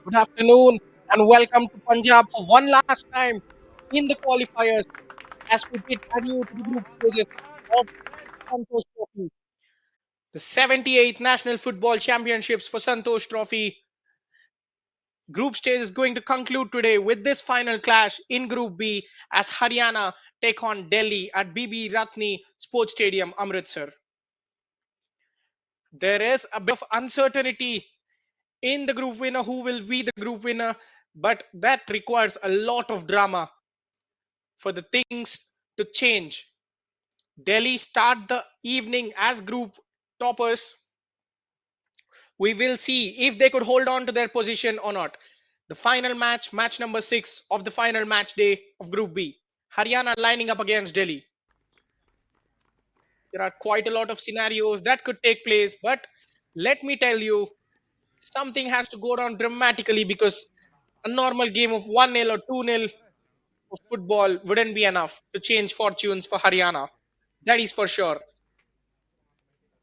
Good afternoon and welcome to Punjab for one last time in the qualifiers as we get ready to the group stages of Santosh Trophy. The 78th National Football Championships for Santosh Trophy group stage is going to conclude today with this final clash in Group B as Haryana take on Delhi at Bibi Ratni Sports Stadium, Amritsar. There is a bit of uncertainty in the group winner who will be the group winner, but that requires a lot of drama for the things to change. Delhi start the evening as group toppers. We will see if they could hold on to their position or not. The final match, match number 6 of the final match day of Group B. Haryana lining up against Delhi. There are quite a lot of scenarios that could take place, but let me tell you, something has to go down dramatically because a normal game of 1-0 or 2-0 of football wouldn't be enough to change fortunes for Haryana. That is for sure.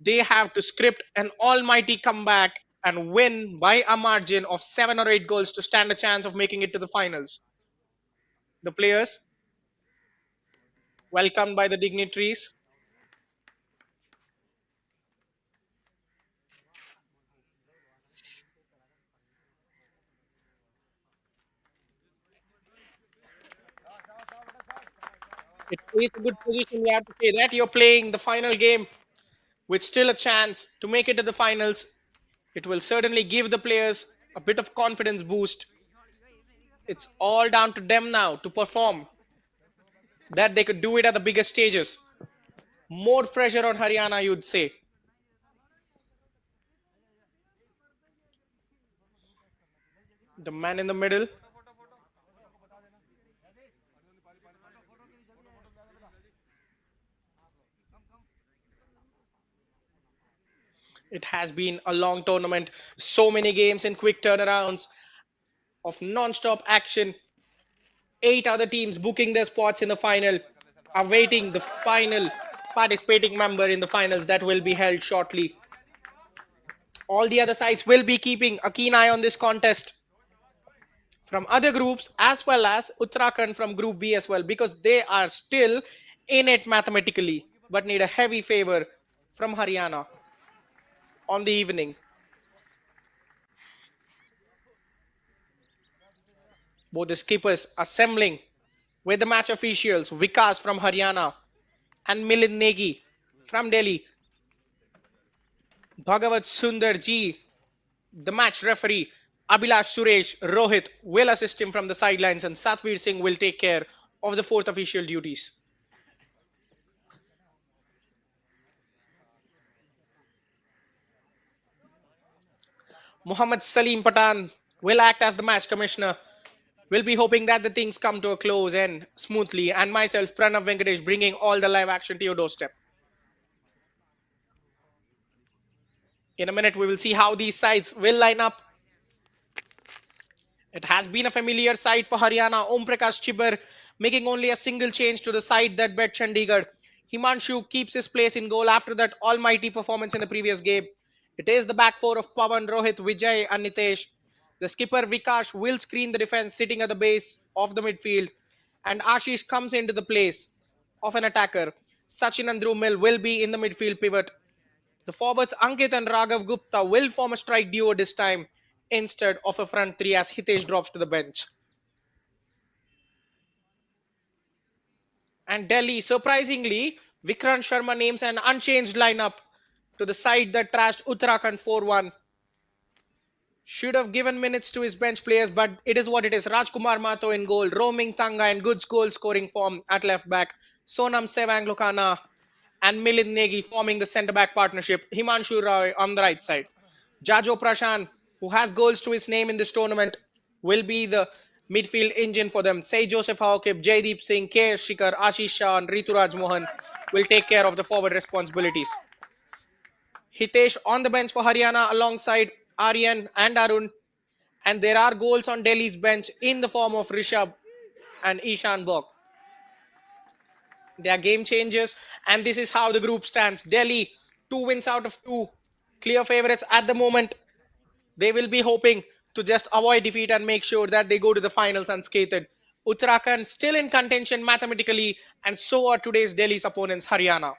They have to script an almighty comeback and win by a margin of 7 or 8 goals to stand a chance of making it to the finals. The players, welcomed by the dignitaries, it is a good position. We have to say that you're playing the final game with still a chance to make it to the finals. It will certainly give the players a bit of confidence boost. It's all down to them now to perform, that they could do it at the biggest stages. More pressure on Haryana, you'd say. The man in the middle. It has been a long tournament, so many games in quick turnarounds of non-stop action. 8 other teams booking their spots in the final, awaiting the final participating member in the finals that will be held shortly. All the other sides will be keeping a keen eye on this contest from other groups as well as Uttarakhand from Group B as well because they are still in it mathematically but need a heavy favor from Haryana on the evening. Both the skippers assembling with the match officials Vikas from Haryana and Milind Negi from Delhi. Bhagavat Sundar Ji, the match referee, Abhilash Suresh, Rohit will assist him from the sidelines, and Satvir Singh will take care of the fourth official duties. Muhammad Salim Patan will act as the match commissioner. We'll be hoping that the things come to a close and smoothly, and myself, Pranav Venkatesh, bringing all the live action to your doorstep. In a minute, we will see how these sides will line up. It has been a familiar sight for Haryana. Om Prakash Chibber making only a single change to the side that bet Chandigarh. Himanshu keeps his place in goal after that almighty performance in the previous game. It is the back four of Pawan, Rohit, Vijay, and Nitesh. The skipper Vikash will screen the defense sitting at the base of the midfield, and Ashish comes into the place of an attacker. Sachin and Dhruv Mill will be in the midfield pivot. The forwards Ankit and Raghav Gupta will form a strike duo this time instead of a front three as Hitesh drops to the bench. And Delhi, surprisingly, Vikrant Sharma names an unchanged lineup to the side that trashed Uttarakhand 4-1. Should have given minutes to his bench players, but it is what it is. Rajkumar Mato in goal, Roaming Tanga in good goal scoring form at left back, Sonam Sevang Lokana and Milind Negi forming the centre back partnership, Himanshu Roy on the right side. Jajo Prashan, who has goals to his name in this tournament, will be the midfield engine for them. Say Joseph Hawkip, Jaideep Singh, K. Shikar, Ashish Shah, and Rituraj Mohan will take care of the forward responsibilities. Hitesh on the bench for Haryana alongside Aryan and Arun. And there are goals on Delhi's bench in the form of Rishabh and Ishan Bok. They are game changers, and this is how the group stands. Delhi, 2 wins out of 2. Clear favorites at the moment. They will be hoping to just avoid defeat and make sure that they go to the finals unscathed. Uttarakhand still in contention mathematically, and so are today's Delhi's opponents, Haryana.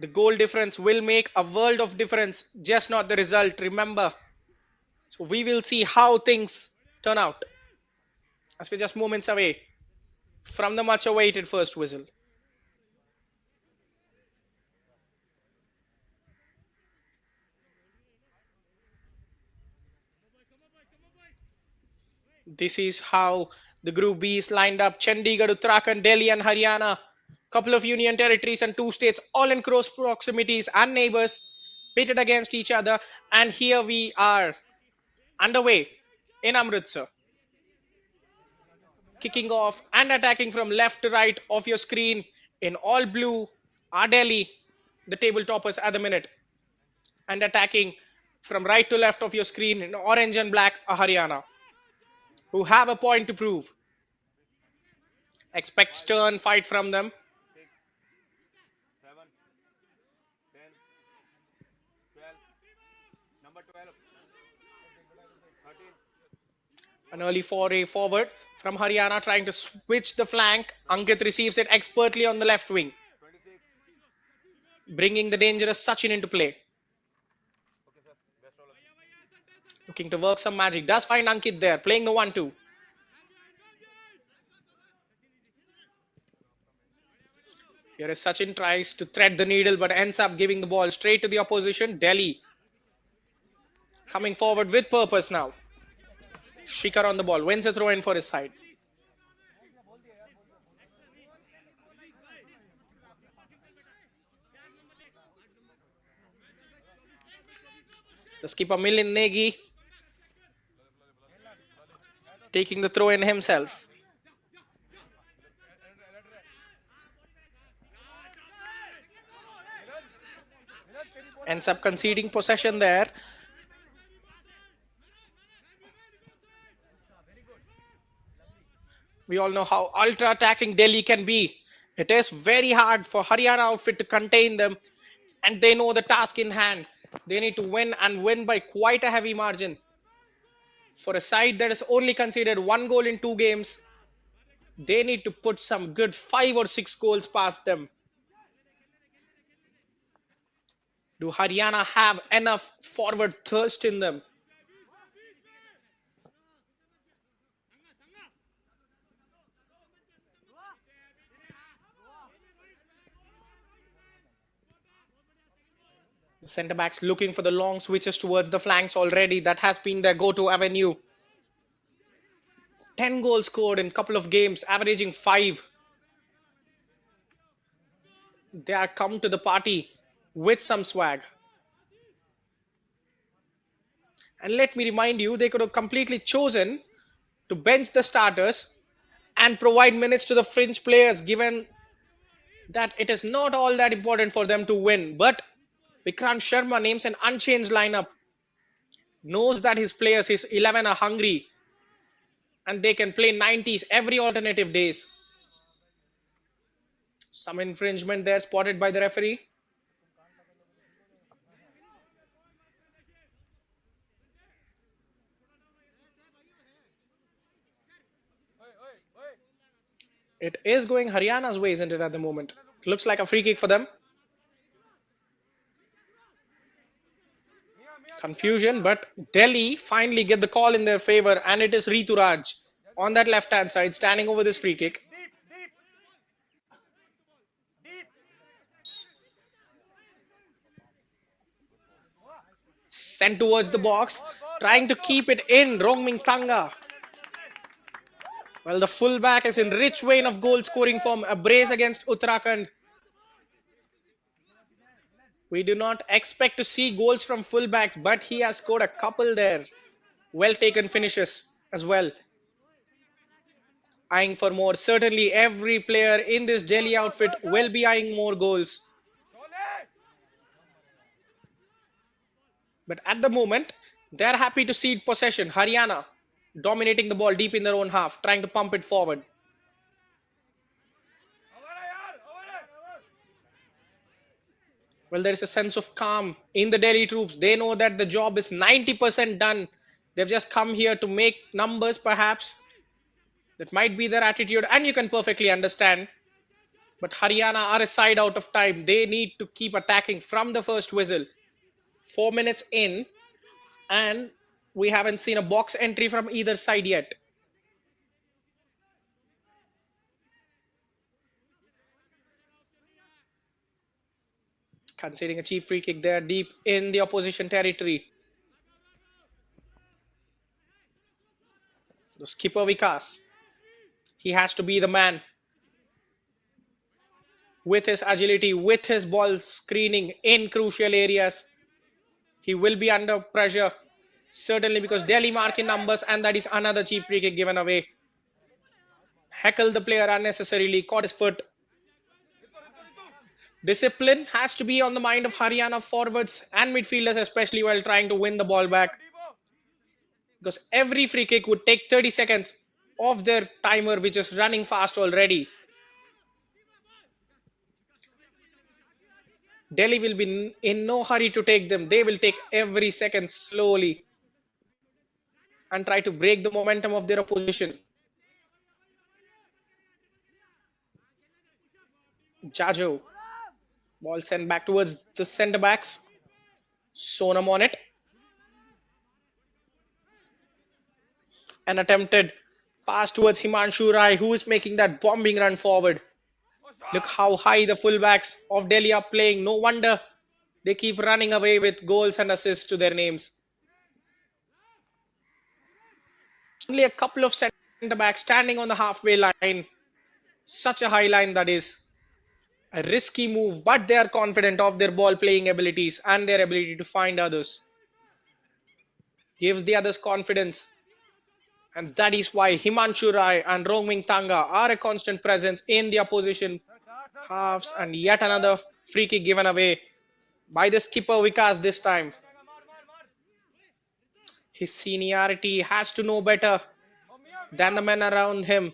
The goal difference will make a world of difference, just not the result, remember. So we will see how things turn out as we're just moments away from the much awaited first whistle. This is how the Group B is lined up. Chandigarh, Uttarakhand, Delhi, and Haryana. Couple of union territories and two states, all in close proximities and neighbors, pitted against each other. And here we are underway in Amritsar. Kicking off and attacking from left to right of your screen in all blue are Delhi, the table toppers at the minute. And attacking from right to left of your screen in orange and black are Haryana, who have a point to prove. Expect stern fight from them. An early foray forward from Haryana trying to switch the flank. Ankit receives it expertly on the left wing, bringing the dangerous Sachin into play. Looking to work some magic. Does find Ankit there, playing the 1-2. Here is Sachin, tries to thread the needle but ends up giving the ball straight to the opposition. Delhi coming forward with purpose now. Shikhar on the ball, wins a throw in for his side. The skipper Milind Negi taking the throw in himself. Ends up conceding possession there. We all know how ultra attacking Delhi can be. It is very hard for Haryana outfit to contain them, and they know the task in hand. They need to win and win by quite a heavy margin. For a side that has only conceded one goal in two games, they need to put some good 5 or 6 goals past them. Do Haryana have enough forward thirst in them? The centre backs looking for the long switches towards the flanks already. That has been their go-to avenue. 10 goals scored in a couple of games, averaging 5. They are come to the party with some swag. And let me remind you, they could have completely chosen to bench the starters and provide minutes to the fringe players, given that it is not all that important for them to win. But Vikrant Sharma names an unchanged lineup, knows that his players, his 11 are hungry and they can play 90s every alternative days. Some infringement there spotted by the referee. It is going Haryana's way, isn't it, at the moment? Looks like a free kick for them. Confusion, but Delhi finally get the call in their favor, and it is Rituraj on that left-hand side standing over this free kick. Sent towards the box, trying to keep it in. Rongming Tanga. Well, the fullback is in rich vein of goal scoring form. A brace against Uttarakhand. We do not expect to see goals from fullbacks, but he has scored a couple there. Well taken finishes as well. Eyeing for more. Certainly every player in this Delhi outfit will be eyeing more goals. But at the moment, they're happy to cede possession. Haryana dominating the ball deep in their own half, trying to pump it forward. Well, there is a sense of calm in the Delhi troops. They know that the job is 90% done. They've just come here to make numbers, perhaps. That might be their attitude, and you can perfectly understand. But Haryana are a side out of time. They need to keep attacking from the first whistle. 4 minutes in, and we haven't seen a box entry from either side yet. Conceding a cheap free kick there deep in the opposition territory. The skipper Vikas, he has to be the man with his agility, with his ball screening in crucial areas. He will be under pressure, certainly, because Delhi mark in numbers, and that is another cheap free kick given away. Heckle the player unnecessarily, caught his foot. Discipline has to be on the mind of Haryana forwards and midfielders, especially while trying to win the ball back. Because every free kick would take 30 seconds off their timer, which is running fast already. Delhi will be in no hurry to take them. They will take every second slowly and try to break the momentum of their opposition. Jajo. Ball sent back towards the centre backs. Sonam on it. An attempted pass towards Himanshu Rai, who is making that bombing run forward. Look how high the fullbacks of Delhi are playing. No wonder they keep running away with goals and assists to their names. Only a couple of centre backs standing on the halfway line. Such a high line that is. A risky move, but they are confident of their ball playing abilities and their ability to find others. Gives the others confidence. And that is why Himanshu Rai and Rongming Tanga are a constant presence in the opposition halves. And yet another free kick given away by the skipper Vikas this time. His seniority has to know better than the men around him.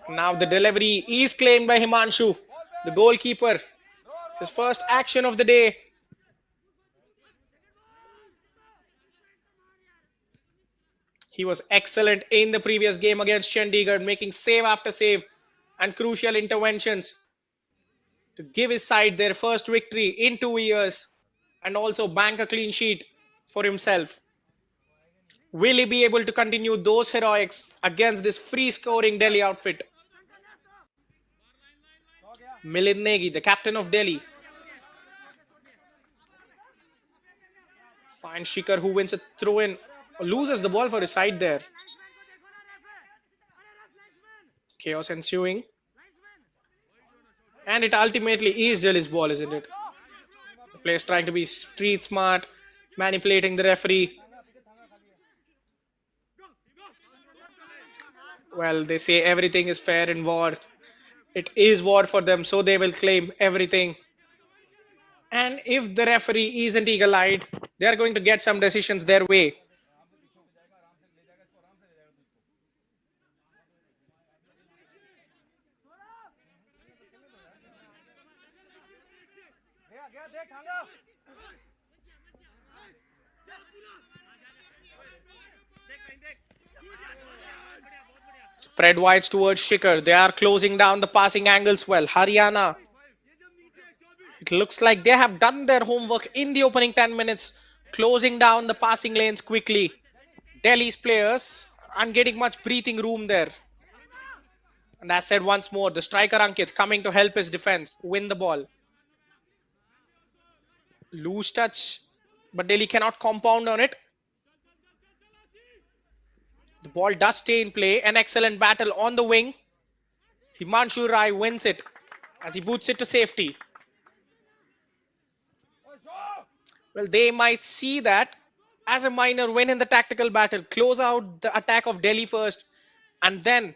Now the delivery is claimed by Himanshu, the goalkeeper. His first action of the day. He was excellent in the previous game against Chandigarh, making save after save and crucial interventions to give his side their first victory in 2 years and also bank a clean sheet for himself. Will he be able to continue those heroics against this free scoring Delhi outfit? Milind Negi, the captain of Delhi, finds Shikhar, who wins a throw in, loses the ball for his side there. Chaos ensuing. And it ultimately is Delhi's ball, isn't it? The players trying to be street smart, manipulating the referee. Well, they say everything is fair in war. It is war for them, so they will claim everything. And if the referee isn't eagle-eyed, they are going to get some decisions their way. Spread wides towards Shikhar. They are closing down the passing angles well. Haryana. It looks like they have done their homework in the opening 10 minutes, closing down the passing lanes quickly. Delhi's players aren't getting much breathing room there. And as said once more, the striker Ankit coming to help his defense win the ball. Loose touch, but Delhi cannot compound on it. The ball does stay in play. An excellent battle on the wing. Himanshu Rai wins it as he boots it to safety. Well, they might see that as a minor win in the tactical battle. Close out the attack of Delhi first, and then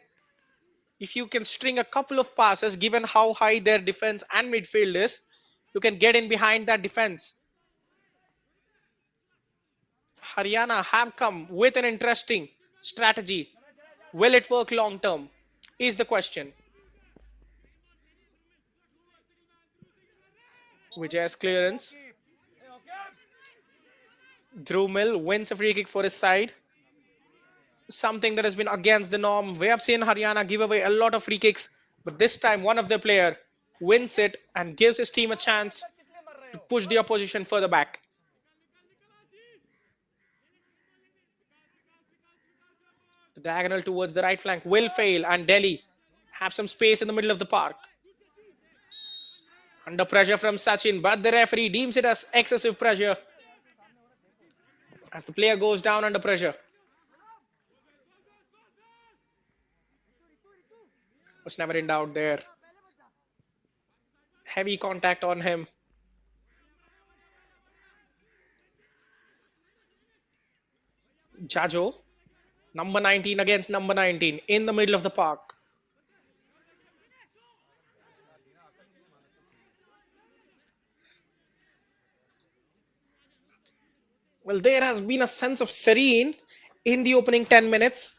if you can string a couple of passes, given how high their defense and midfield is, you can get in behind that defense. Haryana have come with an interesting strategy. Will it work long term? Is the question. Vijay's clearance. Dhruv Mill wins a free kick for his side. Something that has been against the norm. We have seen Haryana give away a lot of free kicks, but this time one of their player wins it and gives his team a chance to push the opposition further back. The diagonal towards the right flank will fail, and Delhi have some space in the middle of the park. Under pressure from Sachin, but the referee deems it as excessive pressure as the player goes down under pressure. Was never in doubt there. Heavy contact on him. Jajo, number 19 against number 19 in the middle of the park. Well, there has been a sense of serene in the opening 10 minutes.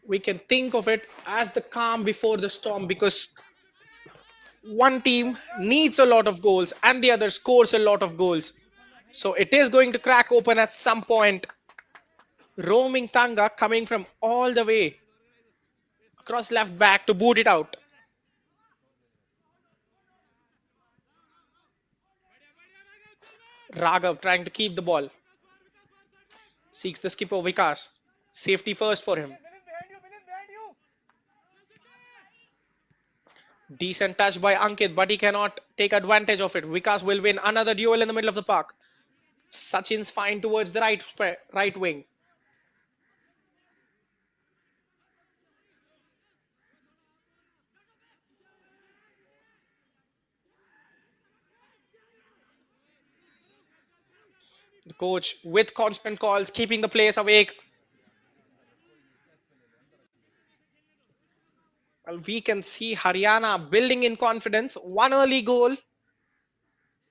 We can think of it as the calm before the storm, because one team needs a lot of goals and the other scores a lot of goals. So it is going to crack open at some point. Roaming Tanga coming from all the way across left back to boot it out. Raghav trying to keep the ball. Seeks the skipper Vikas. Safety first for him. Decent touch by Ankit, but he cannot take advantage of it. Vikas will win another duel in the middle of the park. Sachin's fine towards the right wing. The coach with constant calls, keeping the players awake. Well, we can see Haryana building in confidence. One early goal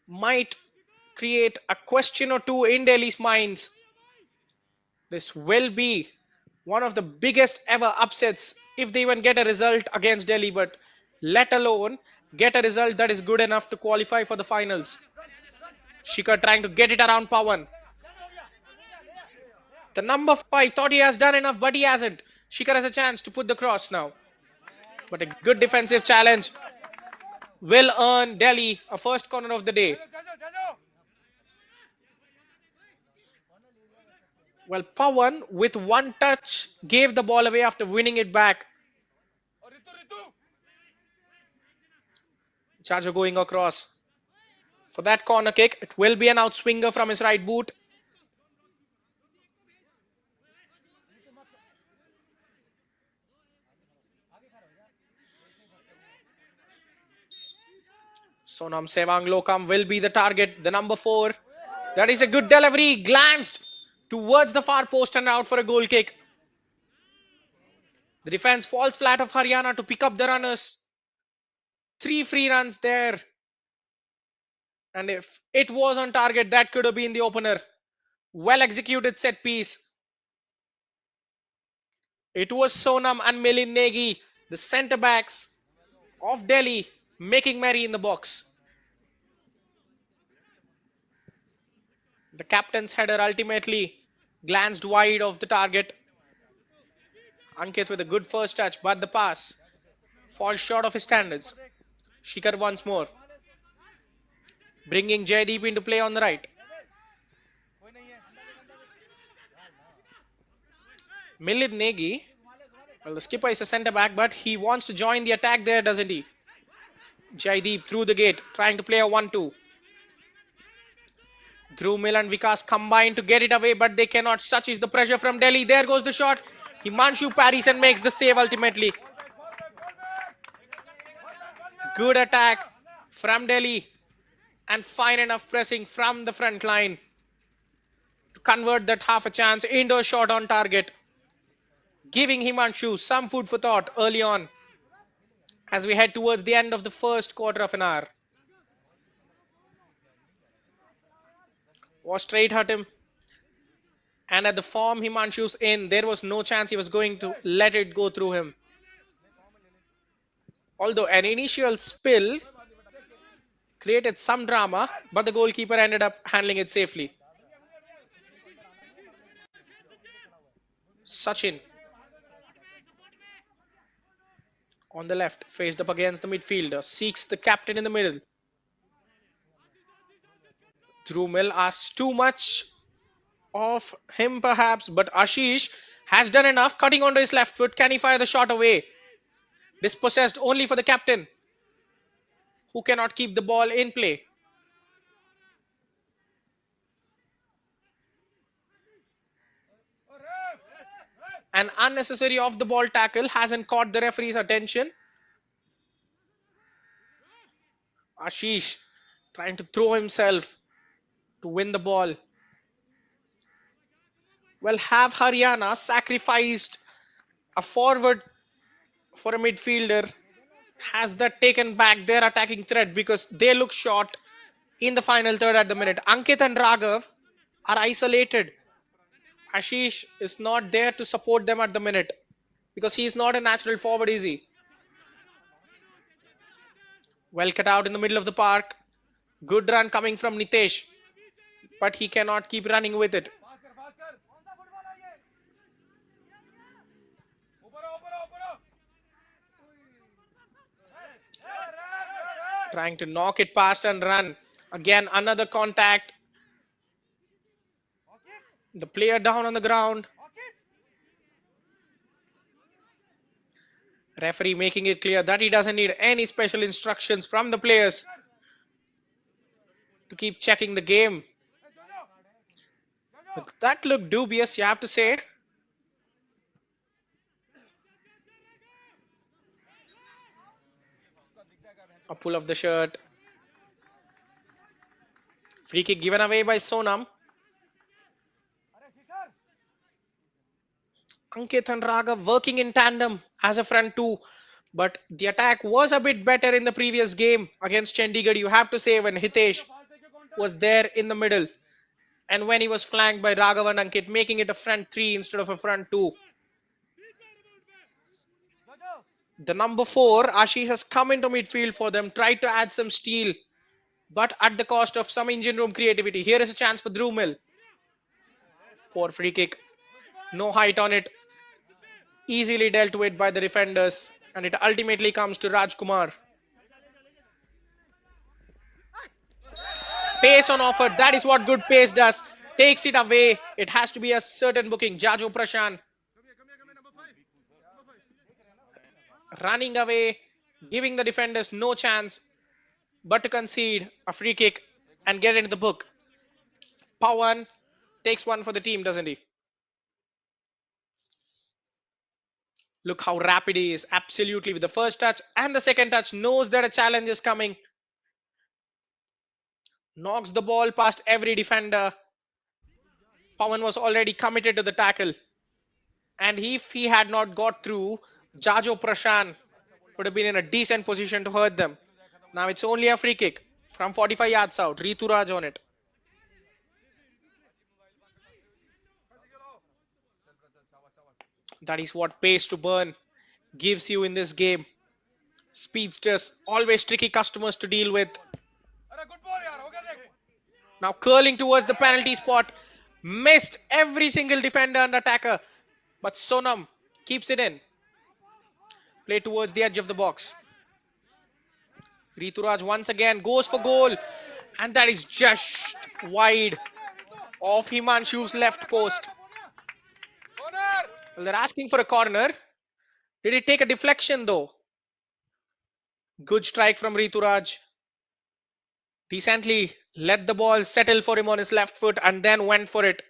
might create a question or two in Delhi's minds. This will be one of the biggest ever upsets if they even get a result against Delhi, but let alone get a result that is good enough to qualify for the finals. Shikhar trying to get it around Pawan. The number 5 thought he has done enough, but he hasn't. Shikhar has a chance to put the cross now. But a good defensive challenge will earn Delhi a first corner of the day. Well, Pawan with one touch gave the ball away after winning it back. Chajo going across for that corner kick. It will be an outswinger from his right boot. Sonam Sevang Lokam will be the target. The number 4. That is a good delivery. Glanced towards the far post and out for a goal kick. The defense falls flat of Haryana to pick up the runners. 3 free runs there. And if it was on target, that could have been the opener. Well executed set piece. It was Sonam and Milind Negi, the centre backs of Delhi, making merry in the box. The captain's header ultimately glanced wide of the target. Ankit with a good first touch, but the pass falls short of his standards. Shikhar once more, bringing Jaydeep into play on the right. Milind Negi, well, the skipper is a centre back, but he wants to join the attack there, doesn't he? Jaydeep through the gate, trying to play a 1-2. Dhruv Mill and Vikas combine to get it away, but they cannot. Such is the pressure from Delhi. There goes the shot. Himanshu parries and makes the save ultimately. Good attack from Delhi. and fine enough pressing from the front line to convert that half a chance into a shot on target, giving Himanshu some food for thought early on as we head towards the end of the first quarter of an hour. Was straight at him, and at the form Himanshu's in, there was no chance he was going to let it go through him. Although an initial spill created some drama, but the goalkeeper ended up handling it safely. Sachin on the left, faced up against the midfielder, seeks the captain in the middle. Drumel asks too much of him perhaps, but Ashish has done enough, cutting onto his left foot. Can he fire the shot away? Dispossessed only for the captain, who cannot keep the ball in play. An unnecessary off the ball tackle hasn't caught the referee's attention. Ashish trying to throw himself to win the ball. Well, have Haryana sacrificed a forward for a midfielder? Has that taken back their attacking threat because they look short in the final third at the minute? Ankit and Raghav are isolated. Ashish is not there to support them at the minute because he is not a natural forward, is he? Well cut out in the middle of the park. Good run coming from Nitesh, but he cannot keep running with it. Trying to knock it past and run. Again, another contact. The player down on the ground. Referee making it clear that he doesn't need any special instructions from the players to keep checking the game. But that looked dubious, you have to say. A pull of the shirt. Free kick given away by Sonam. Ankit and Raghav working in tandem as a front two. But the attack was a bit better in the previous game against Chandigarh. You have to say when Hitesh was there in the middle and when he was flanked by Raghav and Ankit, making it a front three instead of a front two. The number 4, Ashish, has come into midfield for them, tried to add some steel, but at the cost of some engine room creativity. Here is a chance for Dhruv Mill. Poor free kick. No height on it. Easily dealt with by the defenders. And it ultimately comes to Rajkumar. Pace on offer. That is what good pace does. Takes it away. It has to be a certain booking. Jajo Prashan running away, giving the defenders no chance but to concede a free kick and get into the book. Pawan takes one for the team, doesn't he? Look how rapid he is. Absolutely. With the first touch and the second touch, knows that a challenge is coming. Knocks the ball past every defender. Pawan was already committed to the tackle. And if he had not got through, Jajo Prashan would have been in a decent position to hurt them. Now it's only a free kick from 45 yards out. Rituraj on it. That is what pays to burn gives you in this game. Speedsters, always tricky customers to deal with. Now curling towards the penalty spot. Missed every single defender and attacker. But Sonam keeps it in. Play towards the edge of the box. Rituraj once again goes for goal. And that is just wide of Himanshu's left post. Well, they're asking for a corner. Did it take a deflection though? Good strike from Rituraj. Decently let the ball settle for him on his left foot and then went for it.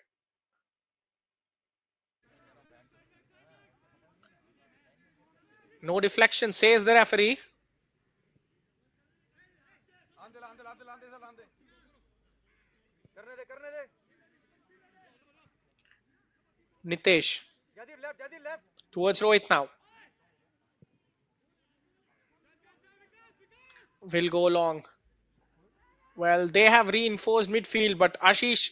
No deflection, says the referee. Nitesh towards Rohit now. Will go long. Well, they have reinforced midfield, but Ashish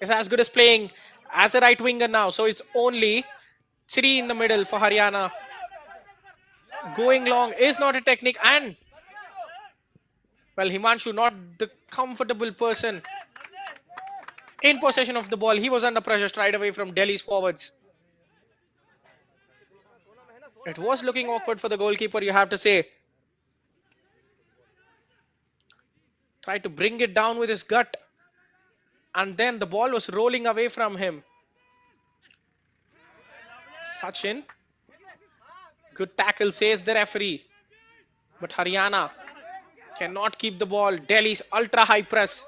is as good as playing as a right winger now. So it's only three in the middle for Haryana. Going long is not a technique, and well, Himanshu, not the comfortable person in possession of the ball. He was under pressure straight away from Delhi's forwards. It was looking awkward for the goalkeeper, you have to say. Tried to bring it down with his gut, and then the ball was rolling away from him. Sachin, good tackle, says the referee. But Haryana cannot keep the ball. Delhi's ultra high press,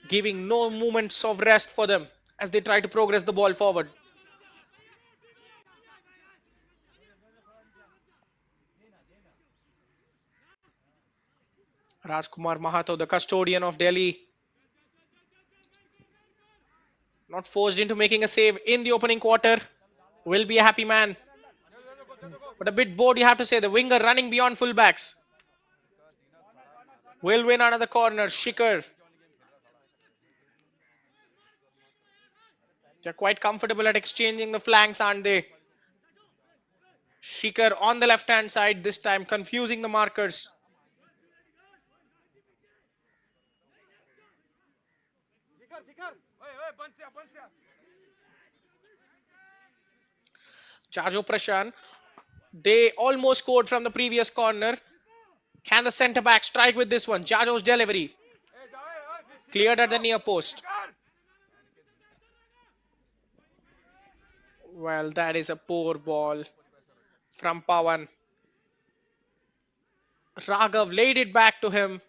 giving no moments of rest for them as they try to progress the ball forward. Rajkumar Mahato, the custodian of Delhi, not forced into making a save in the opening quarter, will be a happy man. But a bit bored, you have to say. The winger running beyond fullbacks will win another corner. Shikhar, they're quite comfortable at exchanging the flanks, aren't they? Shikhar on the left hand side this time, confusing the markers. Jajo Prashan, they almost scored from the previous corner. Can the centre back strike with this one? Jajo's delivery cleared at the near post. Well, that is a poor ball from Pawan. Raghav laid it back to him,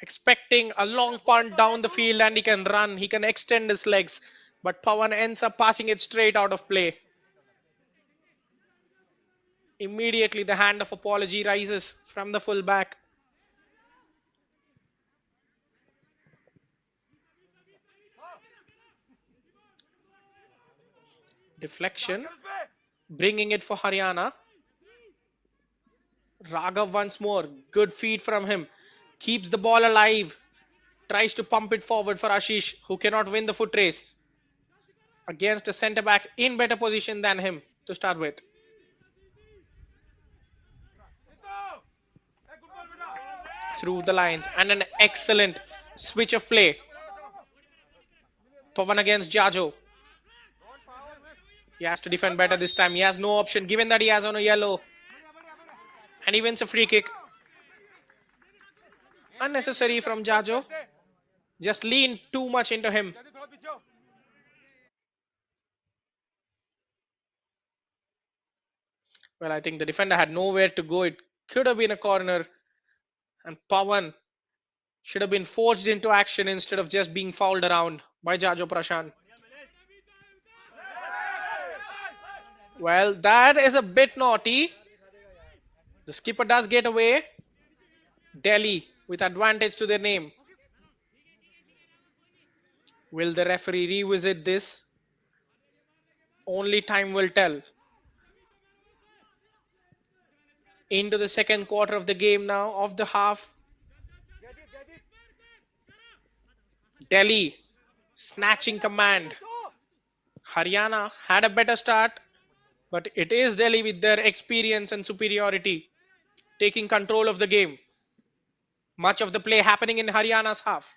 expecting a long punt down the field, and he can run, he can extend his legs. But Pawan ends up passing it straight out of play. Immediately, the hand of apology rises from the fullback. Deflection, bringing it for Haryana. Raghav once more. Good feed from him. Keeps the ball alive. Tries to pump it forward for Ashish, who cannot win the foot race against a centre back in better position than him to start with. Through the lines, and an excellent switch of play. Pavan against Jajo. He has to defend better this time. He has no option given that he has on a yellow. And he wins a free kick. Unnecessary from Jajo. Just leaned too much into him. Well, I think the defender had nowhere to go. It could have been a corner. And Pawan should have been forced into action instead of just being fouled around by Jajo Prashant. Well, that is a bit naughty. The skipper does get away. Delhi with advantage to their name. Will the referee revisit this? Only time will tell. Into the second quarter of the game now, of the half. Delhi snatching command. Haryana had a better start, but it is Delhi with their experience and superiority taking control of the game. Much of the play happening in Haryana's half.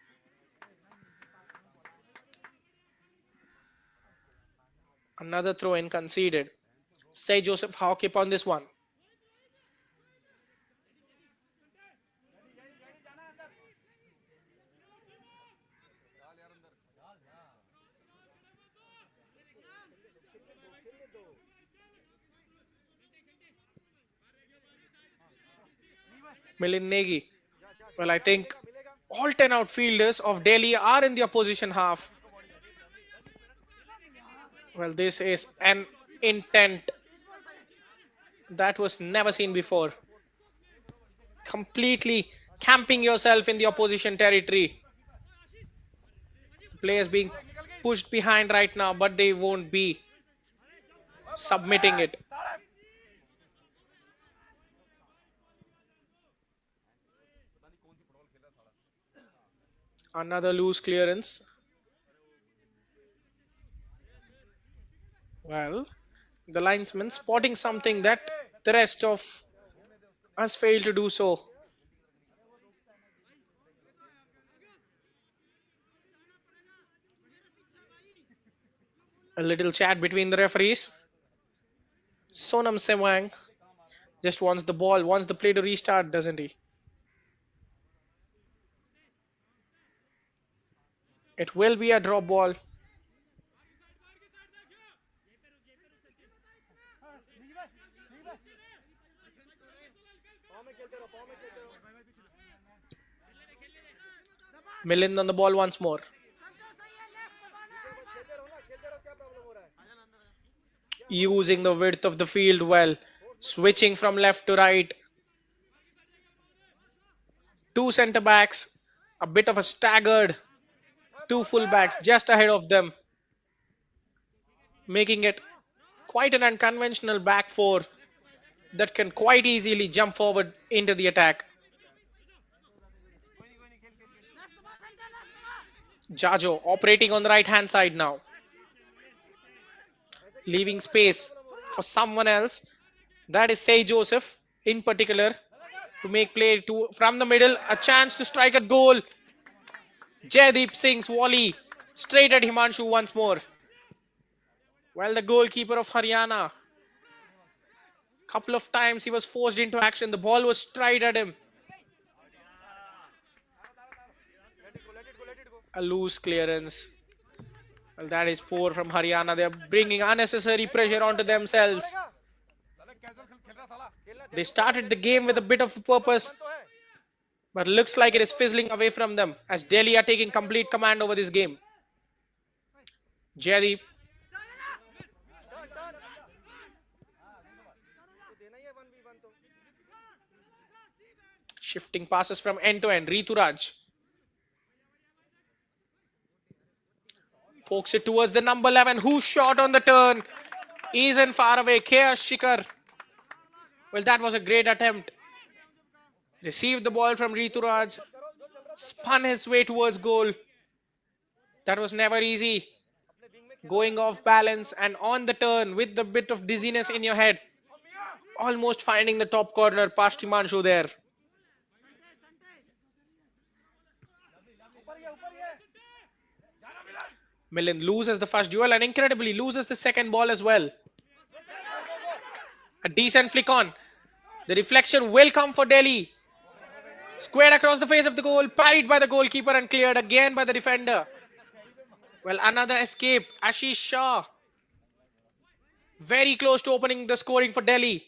Another throw in conceded. Say Joseph Hawkip on this one. Milind Negi. Well, I think all 10 outfielders of Delhi are in the opposition half. Well, this is an intent that was never seen before. Completely camping yourself in the opposition territory. The players being pushed behind right now, but they won't be submitting it. Another loose clearance. Well, the linesman spotting something that the rest of us failed to do so. A little chat between the referees. Sonam Sewang just wants the ball, wants the play to restart, doesn't he? It will be a drop ball. Milind on the ball once more. Using the width of the field well. Switching from left to right. Two centre backs. A bit of a staggered. Two full backs just ahead of them. Making it quite an unconventional back four that can quite easily jump forward into the attack. Jajo operating on the right hand side now. Leaving space for someone else. That is Say Joseph in particular to make play to from the middle. A chance to strike a goal. Jaideep Singh's volley straight at Himanshu once more. While the goalkeeper of Haryana, couple of times he was forced into action. The ball was straight at him. A loose clearance. Well, that is poor from Haryana. They are bringing unnecessary pressure onto themselves. They started the game with a bit of a purpose, but looks like it is fizzling away from them as Delhi are taking complete command over this game. Jaideep shifting passes from end to end. Rituraj pokes it towards the number 11 who shot on the turn. Isn't far away. K.R. Shikar. Well, that was a great attempt. Received the ball from Rituraj. Spun his way towards goal. That was never easy. Going off balance and on the turn with the bit of dizziness in your head. Almost finding the top corner past Himanshu there. Milind loses the first duel and incredibly loses the second ball as well. A decent flick on. The deflection will come for Delhi. Squared across the face of the goal, parried by the goalkeeper and cleared again by the defender. Well, another escape. Ashish Shah. Very close to opening the scoring for Delhi.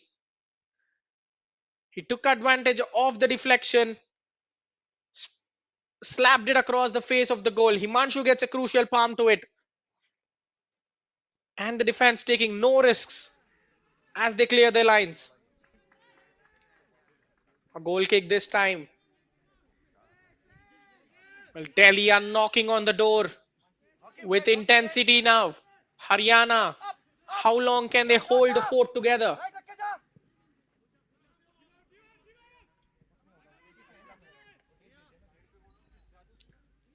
He took advantage of the deflection. Slapped it across the face of the goal. Himanshu gets a crucial palm to it. And the defense taking no risks as they clear their lines. A goal kick this time. Well, Delhi are knocking on the door with intensity now. Haryana, how long can they hold the fort together?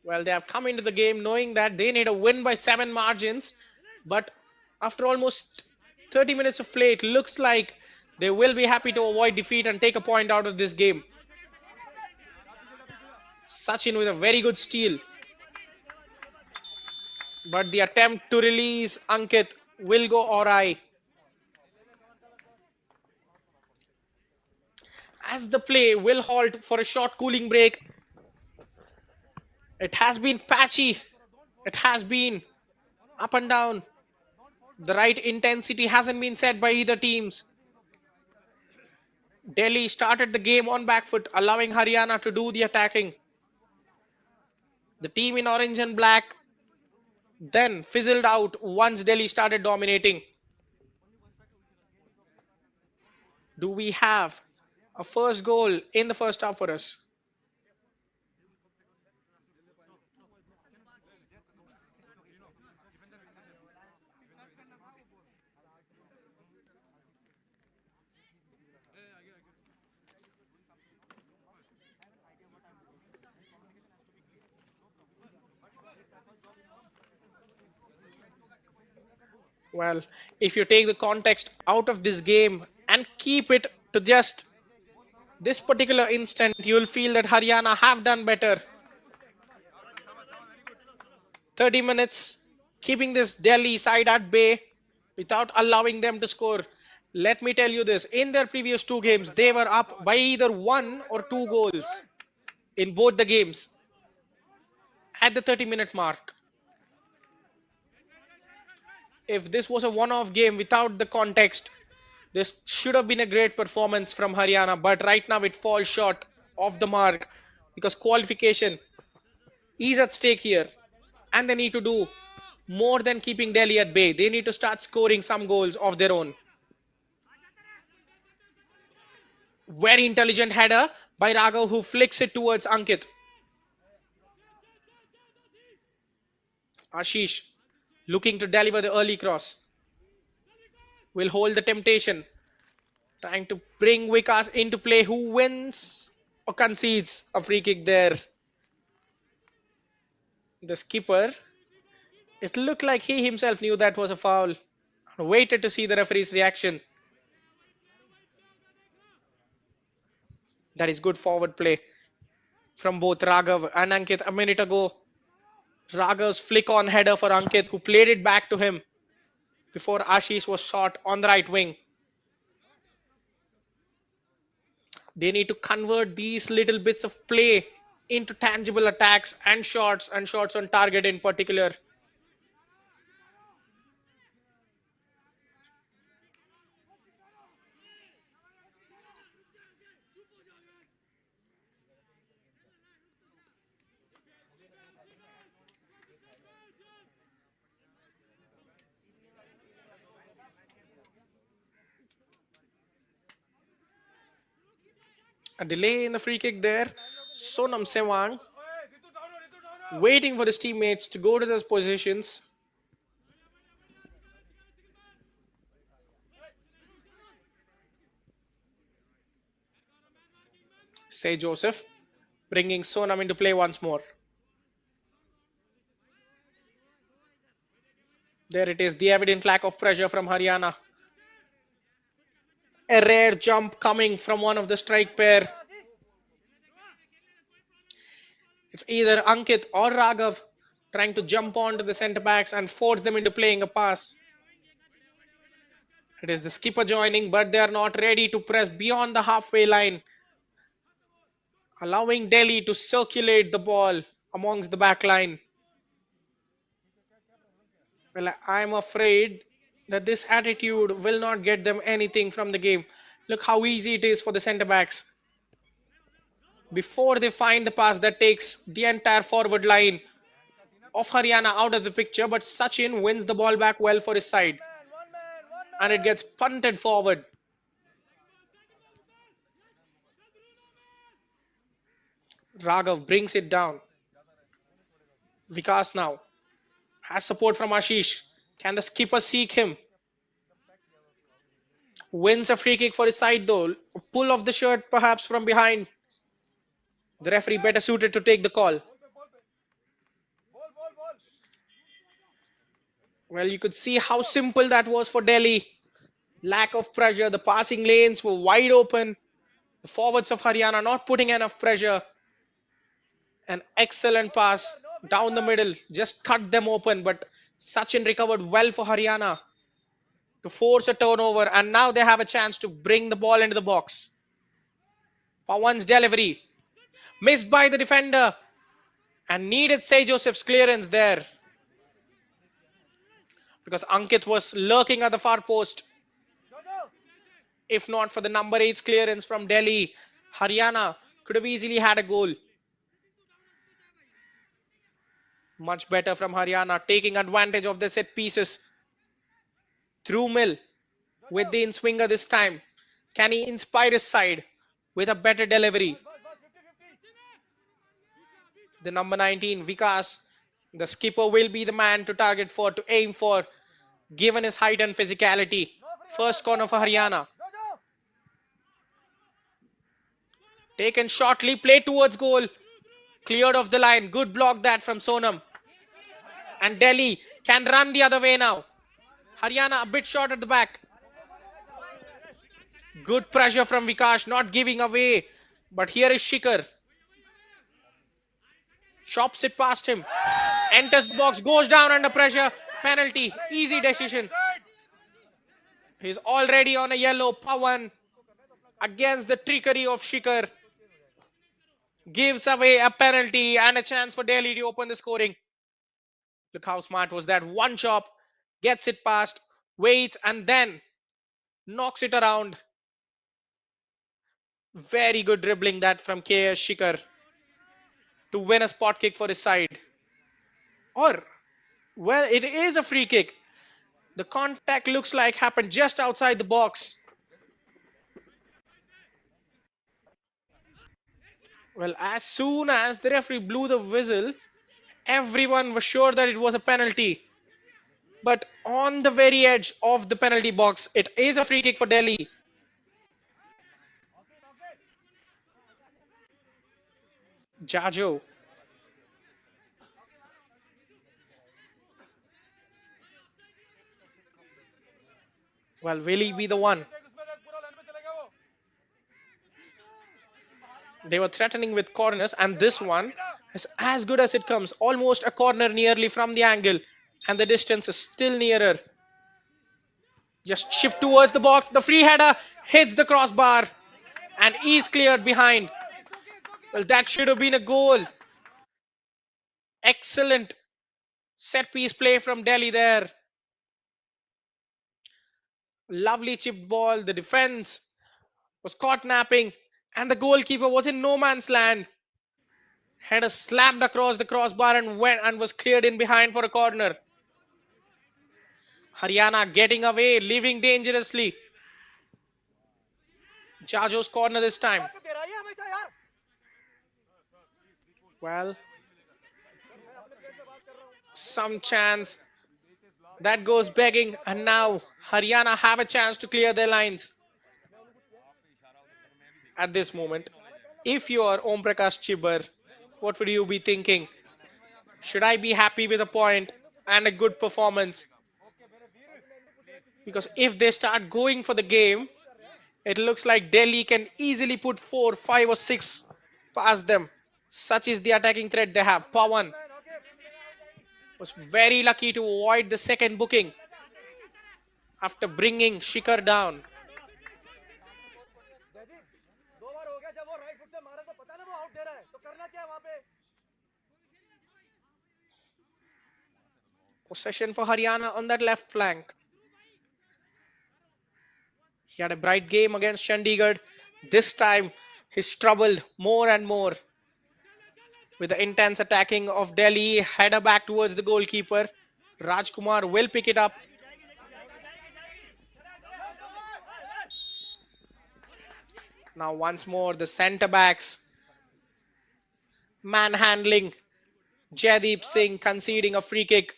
Well, they have come into the game knowing that they need a win by 7 margins. But after almost 30 minutes of play, it looks like they will be happy to avoid defeat and take a point out of this game. Sachin with a very good steal. But the attempt to release Ankit will go awry. As the play will halt for a short cooling break. It has been patchy. It has been up and down. The right intensity hasn't been set by either teams. Delhi started the game on back foot, allowing Haryana to do the attacking. The team in orange and black then fizzled out once Delhi started dominating. Do we have a first goal in the first half for us? Well, if you take the context out of this game and keep it to just this particular instant, you'll feel that Haryana have done better. 30 minutes keeping this Delhi side at bay without allowing them to score. Let me tell you this, in their previous two games, they were up by either one or two goals in both the games at the 30-minute mark. If this was a one-off game without the context, this should have been a great performance from Haryana, but right now it falls short of the mark because qualification is at stake here and they need to do more than keeping Delhi at bay. They need to start scoring some goals of their own. Very intelligent header by Raghav, who flicks it towards Ankit. Ashish looking to deliver the early cross. Will hold the temptation. Trying to bring Vikas into play, who wins or concedes a free kick there. The skipper, it looked like he himself knew that was a foul. Waited to see the referee's reaction. That is good forward play from both Raghav and Ankit a minute ago. Raghav's flick on header for Ankit, who played it back to him before Ashish was shot on the right wing. They need to convert these little bits of play into tangible attacks and shots on target in particular. A delay in the free kick there. Sonam Sewang waiting for his teammates to go to those positions. Say Joseph bringing Sonam into play once more. There it is, the evident lack of pressure from Haryana. A rare jump coming from one of the strike pair. It's either Ankit or Raghav trying to jump onto the centre backs and force them into playing a pass. It is the skipper joining, but they are not ready to press beyond the halfway line, allowing Delhi to circulate the ball amongst the back line. Well, I'm afraid that this attitude will not get them anything from the game. Look how easy it is for the centre backs. Before they find the pass that takes the entire forward line of Haryana out of the picture, but Sachin wins the ball back well for his side. And it gets punted forward. Raghav brings it down. Vikas now has support from Ashish. Can the skipper seek him? Wins a free kick for his side though. A pull of the shirt perhaps from behind. The referee better suited to take the call. Well, you could see how simple that was for Delhi. Lack of pressure. The passing lanes were wide open. The forwards of Haryana not putting enough pressure. An excellent pass down the middle. Just cut them open. But Sachin recovered well for Haryana to force a turnover. And now they have a chance to bring the ball into the box. Pawan's delivery. Missed by the defender. And needed Say Joseph's clearance there. Because Ankit was lurking at the far post. If not for the number 8's clearance from Delhi, Haryana could have easily had a goal. Much better from Haryana, taking advantage of the set pieces. Through Mill with the in-swinger this time. Can he inspire his side with a better delivery? The number 19, Vikas, the skipper, will be the man to target for, to aim for, given his height and physicality. First corner for Haryana. Taken shortly, play towards goal. Cleared off the line. Good block that from Sonam. And Delhi can run the other way now. Haryana a bit short at the back. Good pressure from Vikash, not giving away. But here is Shikhar. Chops it past him. Enters the box, goes down under pressure. Penalty. Easy decision. He's already on a yellow. Pawan against the trickery of Shikhar gives away a penalty and a chance for Delhi to open the scoring. Look how smart was that. One chop, gets it past, waits, and then knocks it around. Very good dribbling that from KS Shikhar to win a spot kick for his side. Or, well, it is a free kick. The contact looks like happened just outside the box. Well, as soon as the referee blew the whistle, everyone was sure that it was a penalty. But on the very edge of the penalty box, it is a free kick for Delhi. Jajo. Well, will he be the one? They were threatening with corners, and this one is as good as it comes. Almost a corner nearly from the angle, and the distance is still nearer. Just chip towards the box. The free header hits the crossbar and is cleared behind. Well, that should have been a goal. Excellent set piece play from Delhi there. Lovely chipped ball. The defense was caught napping, and the goalkeeper was in no man's land. Header slammed across the crossbar and went and was cleared in behind for a corner. Haryana getting away, leaving dangerously. Jajo's corner this time. Well, some chance that goes begging, and now Haryana have a chance to clear their lines. At this moment, if you are Om Prakash Chibbar, what would you be thinking? Should I be happy with a point and a good performance? Because if they start going for the game, it looks like Delhi can easily put 4, 5 or 6 past them. Such is the attacking threat they have. Pawan was very lucky to avoid the second booking after bringing Shikhar down. Possession for Haryana on that left flank. He had a bright game against Chandigarh. This time, he's troubled more and more with the intense attacking of Delhi. Header back towards the goalkeeper. Rajkumar will pick it up. Now once more, the centre backs manhandling Jaideep Singh, conceding a free kick.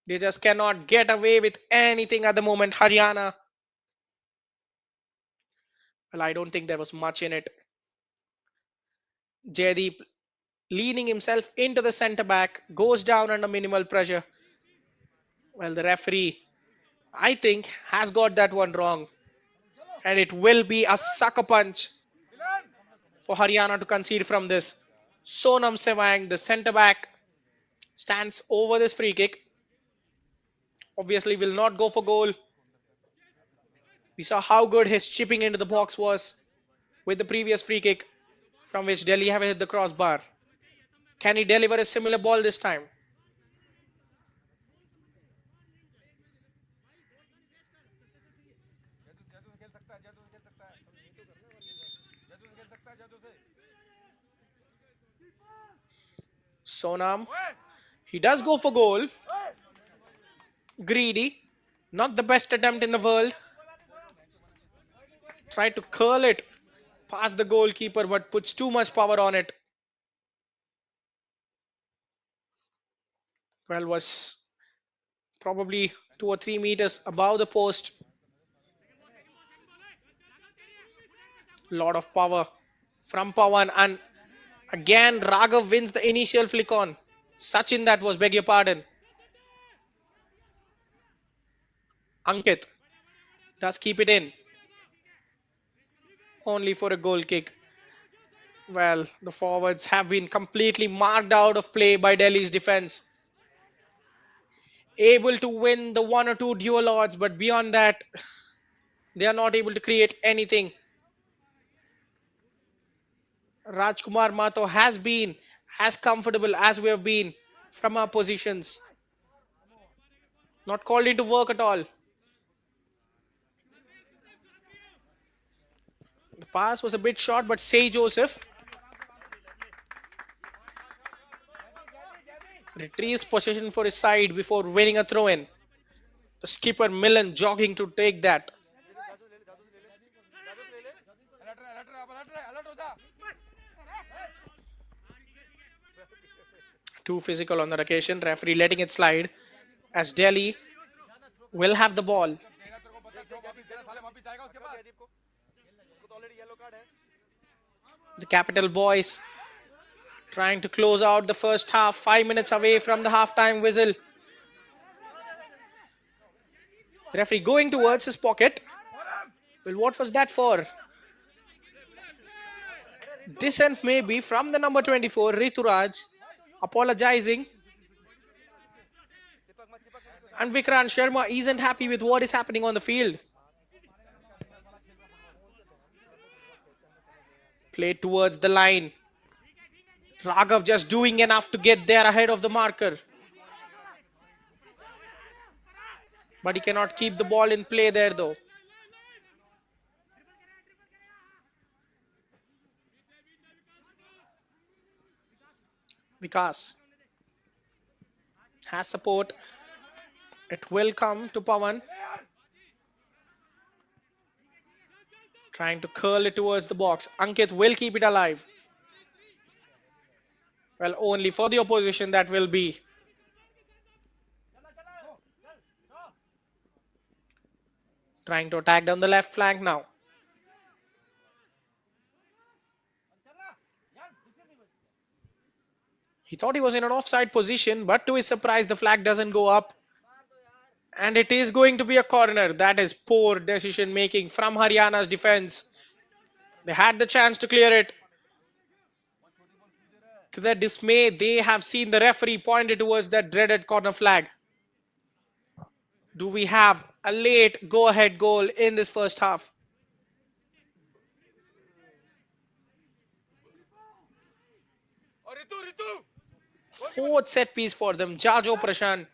They just cannot get away with anything at the moment. Haryana. Well, I don't think there was much in it. Jaideep leaning himself into the centre back, goes down under minimal pressure. Well, the referee, I think, has got that one wrong. And it will be a sucker punch for Haryana to concede from this. Sonam Sewang, the centre back, stands over this free kick. Obviously, will not go for goal. We saw how good his chipping into the box was with the previous free kick from which Delhi have hit the crossbar. Can he deliver a similar ball this time? Sonam, he does go for goal. Greedy, not the best attempt in the world. Tried to curl it past the goalkeeper but puts too much power on it. Well, was probably 2 or 3 meters above the post. Lot of power from Pawan, and again Raghav wins the initial flick on. Sachin that was, beg your pardon. Ankit does keep it in, only for a goal kick. Well, the forwards have been completely marked out of play by Delhi's defense. Able to win the one or two dual odds, but beyond that, they are not able to create anything. Rajkumar Mato has been as comfortable as we have been from our positions. Not called into work at all. The pass was a bit short, but Say Joseph retrieves possession for his side before winning a throw in. The skipper Millen jogging to take that. Too physical on that occasion. Referee letting it slide as Delhi will have the ball. The Capital boys trying to close out the first half, 5 minutes away from the halftime whistle. The referee going towards his pocket. Well, what was that for? Dissent maybe from the number 24, Rituraj, apologizing. And Vikrant Sharma isn't happy with what is happening on the field. Played towards the line. Raghav just doing enough to get there ahead of the marker. But he cannot keep the ball in play there though. Vikas has support. It will come to Pawan. Trying to curl it towards the box. Ankit will keep it alive. Well, only for the opposition that will be. Trying to attack down the left flank now. He thought he was in an offside position, but to his surprise, the flag doesn't go up. And it is going to be a corner. That is poor decision making from Haryana's defense. They had the chance to clear it. To their dismay, they have seen the referee pointed towards that dreaded corner flag. Do we have a late go-ahead goal in this first half? Fourth set piece for them. Jajo Prashant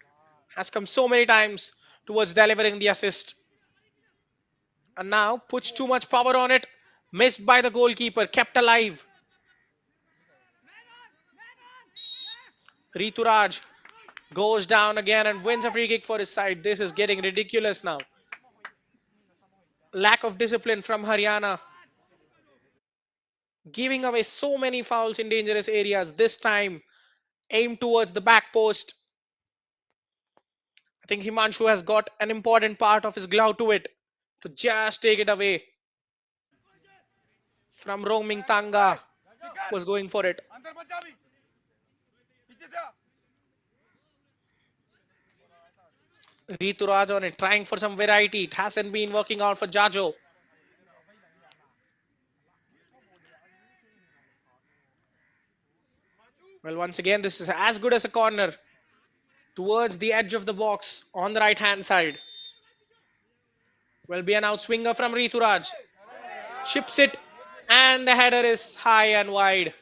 has come so many times towards delivering the assist. And now puts too much power on it. Missed by the goalkeeper. Kept alive. Rituraj goes down again and wins a free kick for his side. This is getting ridiculous now. Lack of discipline from Haryana. Giving away so many fouls in dangerous areas. This time aimed towards the back post. I think Himanshu has got an important part of his glove to it to just take it away. From Rongming Tanga was going for it. Rituraj on it, trying for some variety. It hasn't been working out for Jajo. Well, once again, this is as good as a corner towards the edge of the box on the right hand side. Will be an outswinger from Rituraj. Chips it, and the header is high and wide.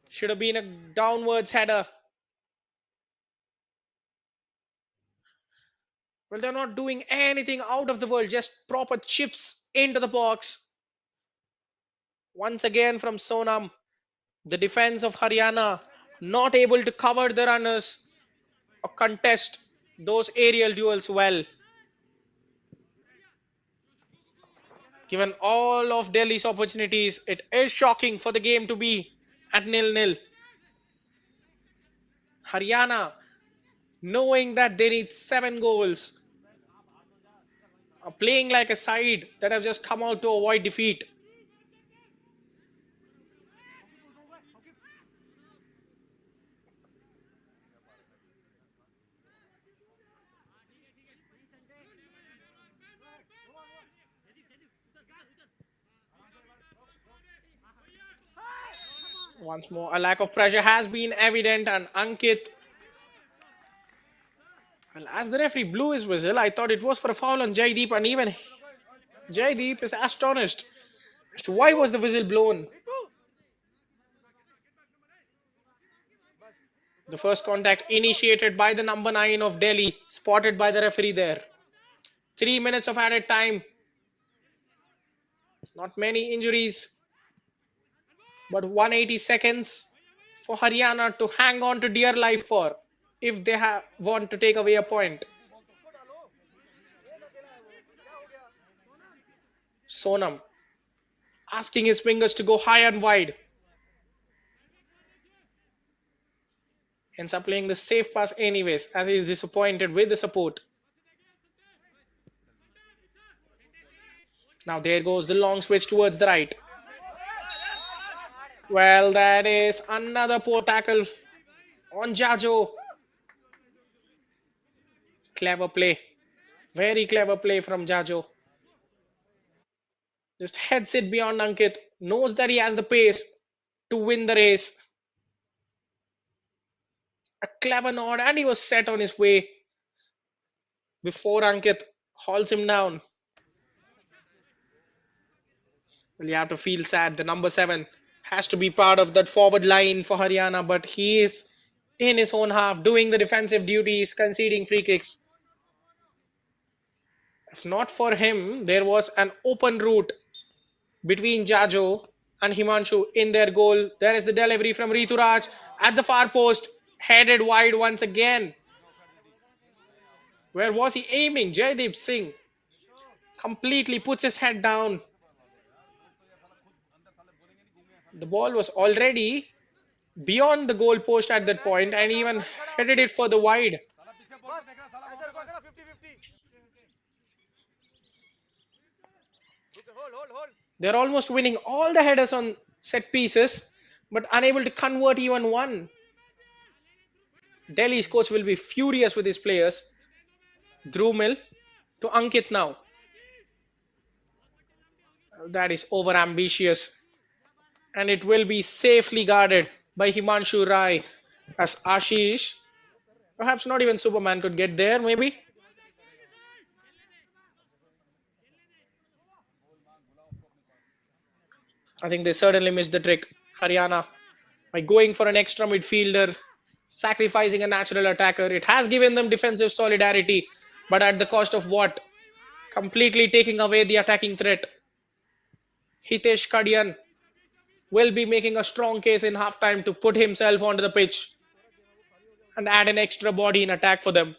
Should have been a downwards header. Well, they're not doing anything out of the world, just proper chips into the box. Once again from Sonam, the defense of Haryana not able to cover the runners or contest those aerial duels well. Given all of Delhi's opportunities, it is shocking for the game to be at 0-0. Haryana, knowing that they need 7 goals, are playing like a side that have just come out to avoid defeat. Once more, a lack of pressure has been evident, and Ankit, well, as the referee blew his whistle, I thought it was for a foul on Jaideep, and even Jaideep is astonished as to why was the whistle blown. The first contact initiated by the number 9 of Delhi, spotted by the referee there. 3 minutes of added time. Not many injuries, but 180 seconds for Haryana to hang on to dear life for if they want to take away a point. Sonam asking his fingers to go high and wide. Ends up playing the safe pass anyways, as he is disappointed with the support. Now there goes the long switch towards the right. Well, that is another poor tackle on Jajo. Clever play. Very clever play from Jajo. Just heads it beyond Ankit. Knows that he has the pace to win the race. A clever nod, and he was set on his way before Ankit hauls him down. Well, you have to feel sad. The number 7 has to be part of that forward line for Haryana, but he is in his own half doing the defensive duties, conceding free kicks. If not for him, there was an open route between Jajo and Himanshu in their goal. There is the delivery from Rituraj at the far post, headed wide once again. Where was he aiming? Jaideep Singh completely puts his head down. The ball was already beyond the goal post at that point and even headed it further wide. They're almost winning all the headers on set pieces, but unable to convert even one. Delhi's coach will be furious with his players. Drumil to Ankit now. That is over ambitious. And it will be safely guarded by Himanshu Rai as Ashish. Perhaps not even Superman could get there, maybe. I think they certainly missed the trick. Haryana, by going for an extra midfielder, sacrificing a natural attacker. It has given them defensive solidarity, but at the cost of what? Completely taking away the attacking threat. Hitesh Kadian will be making a strong case in halftime to put himself onto the pitch and add an extra body in attack for them.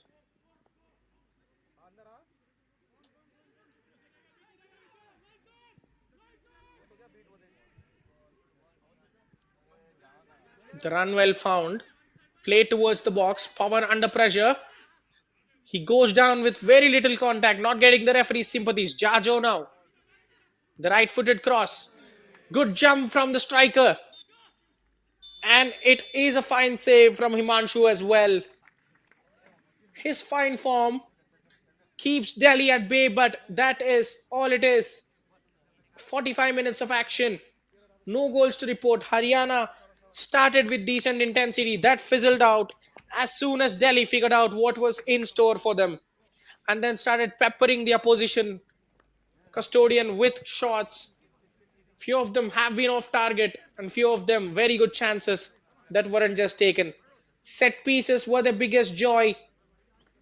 The run well found. Play towards the box. Power under pressure. He goes down with very little contact, not getting the referee's sympathies. Jajo now. The right footed cross. Good jump from the striker. And it is a fine save from Himanshu as well. His fine form keeps Delhi at bay, but that is all it is. 45 minutes of action. No goals to report. Haryana started with decent intensity. That fizzled out as soon as Delhi figured out what was in store for them and then started peppering the opposition custodian with shots. Few of them have been off target and few of them very good chances that weren't just taken. Set pieces were the biggest joy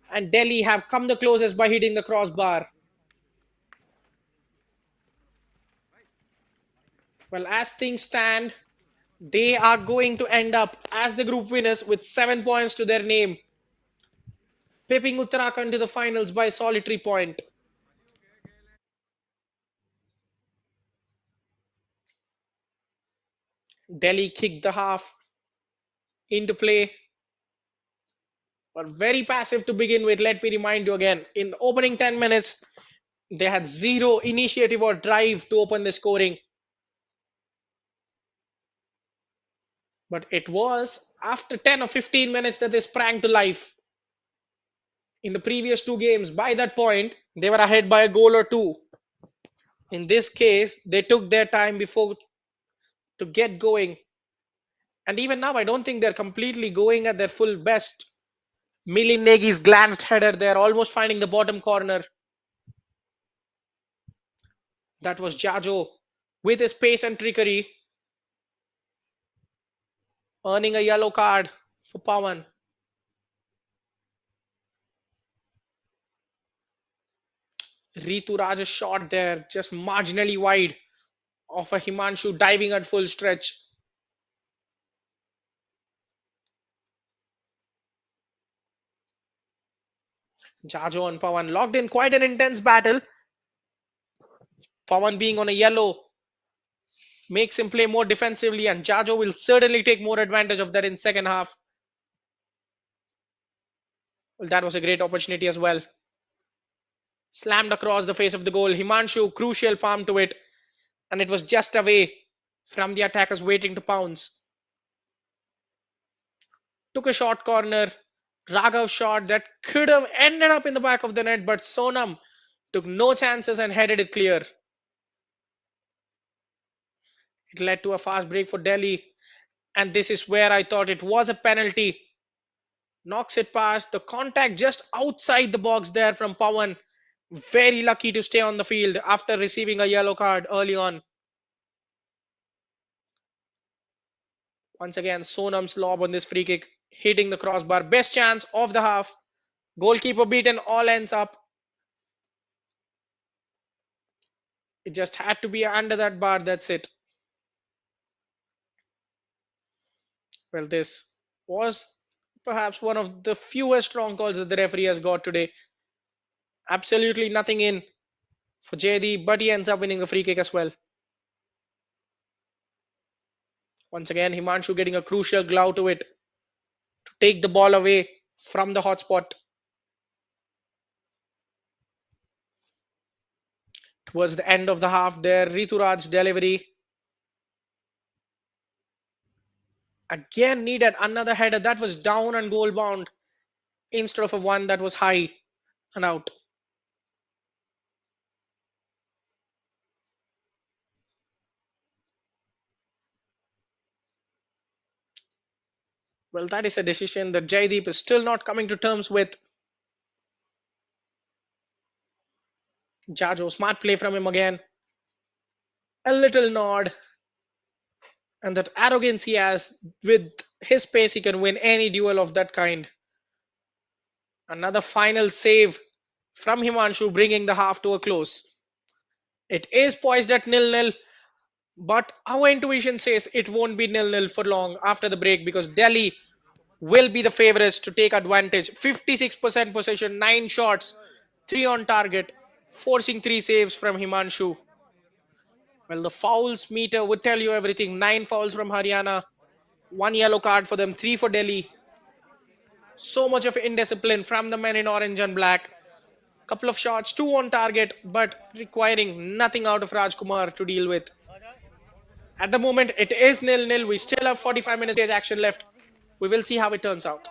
and Delhi have come the closest by hitting the crossbar. Well, as things stand, they are going to end up as the group winners with 7 points to their name, pipping Uttarakhand to the finals by a solitary point. Delhi kicked the half into play, but very passive to begin with. Let me remind you again, in the opening 10 minutes, they had zero initiative or drive to open the scoring. But it was after 10 or 15 minutes that they sprang to life. In the previous two games, by that point, they were ahead by a goal or two. In this case, they took their time before to get going. And even now, I don't think they're completely going at their full best. Milinegi's glanced header there, almost finding the bottom corner. That was Jajo with his pace and trickery, earning a yellow card for Pawan. Ritu Raj's shot there, just marginally wide of a Himanshu diving at full stretch. Jajo and Pawan locked in quite an intense battle. Pawan being on a yellow makes him play more defensively, and Jajo will certainly take more advantage of that in second half. Well, that was a great opportunity as well. Slammed across the face of the goal. Himanshu, crucial palm to it, and it was just away from the attackers waiting to pounce. Took a short corner. Raghav shot that could have ended up in the back of the net, but Sonam took no chances and headed it clear. It led to a fast break for Delhi, and this is where I thought it was a penalty. Knocks it past the contact just outside the box there from Pawan. Very lucky to stay on the field after receiving a yellow card early on. Once again, Sonam's lob on this free kick, hitting the crossbar. Best chance of the half. Goalkeeper beaten, all ends up. It just had to be under that bar. That's it. Well, this was perhaps one of the fewest strong calls that the referee has got today. Absolutely nothing in for JD, but he ends up winning the free kick as well. Once again, Himanshu getting a crucial glove to it to take the ball away from the hotspot. Towards the end of the half there, Rituraj's delivery again needed another header that was down and goal bound instead of a one that was high and out. Well, that is a decision that Jaideep is still not coming to terms with. Jajo, smart play from him again. A little nod, and that arrogance he has with his pace, he can win any duel of that kind. Another final save from Himanshu, bringing the half to a close. It is poised at nil-nil, but our intuition says it won't be nil-nil for long after the break because Delhi will be the favorites to take advantage. 56% possession, 9 shots, 3 on target, forcing 3 saves from Himanshu. Well, the fouls meter would tell you everything. 9 fouls from Haryana, 1 yellow card for them, 3 for Delhi. So much of indiscipline from the men in orange and black. Couple of shots, 2 on target, but requiring nothing out of Rajkumar to deal with. At the moment, it is nil-nil. We still have 45 minutes action left. We will see how it turns out.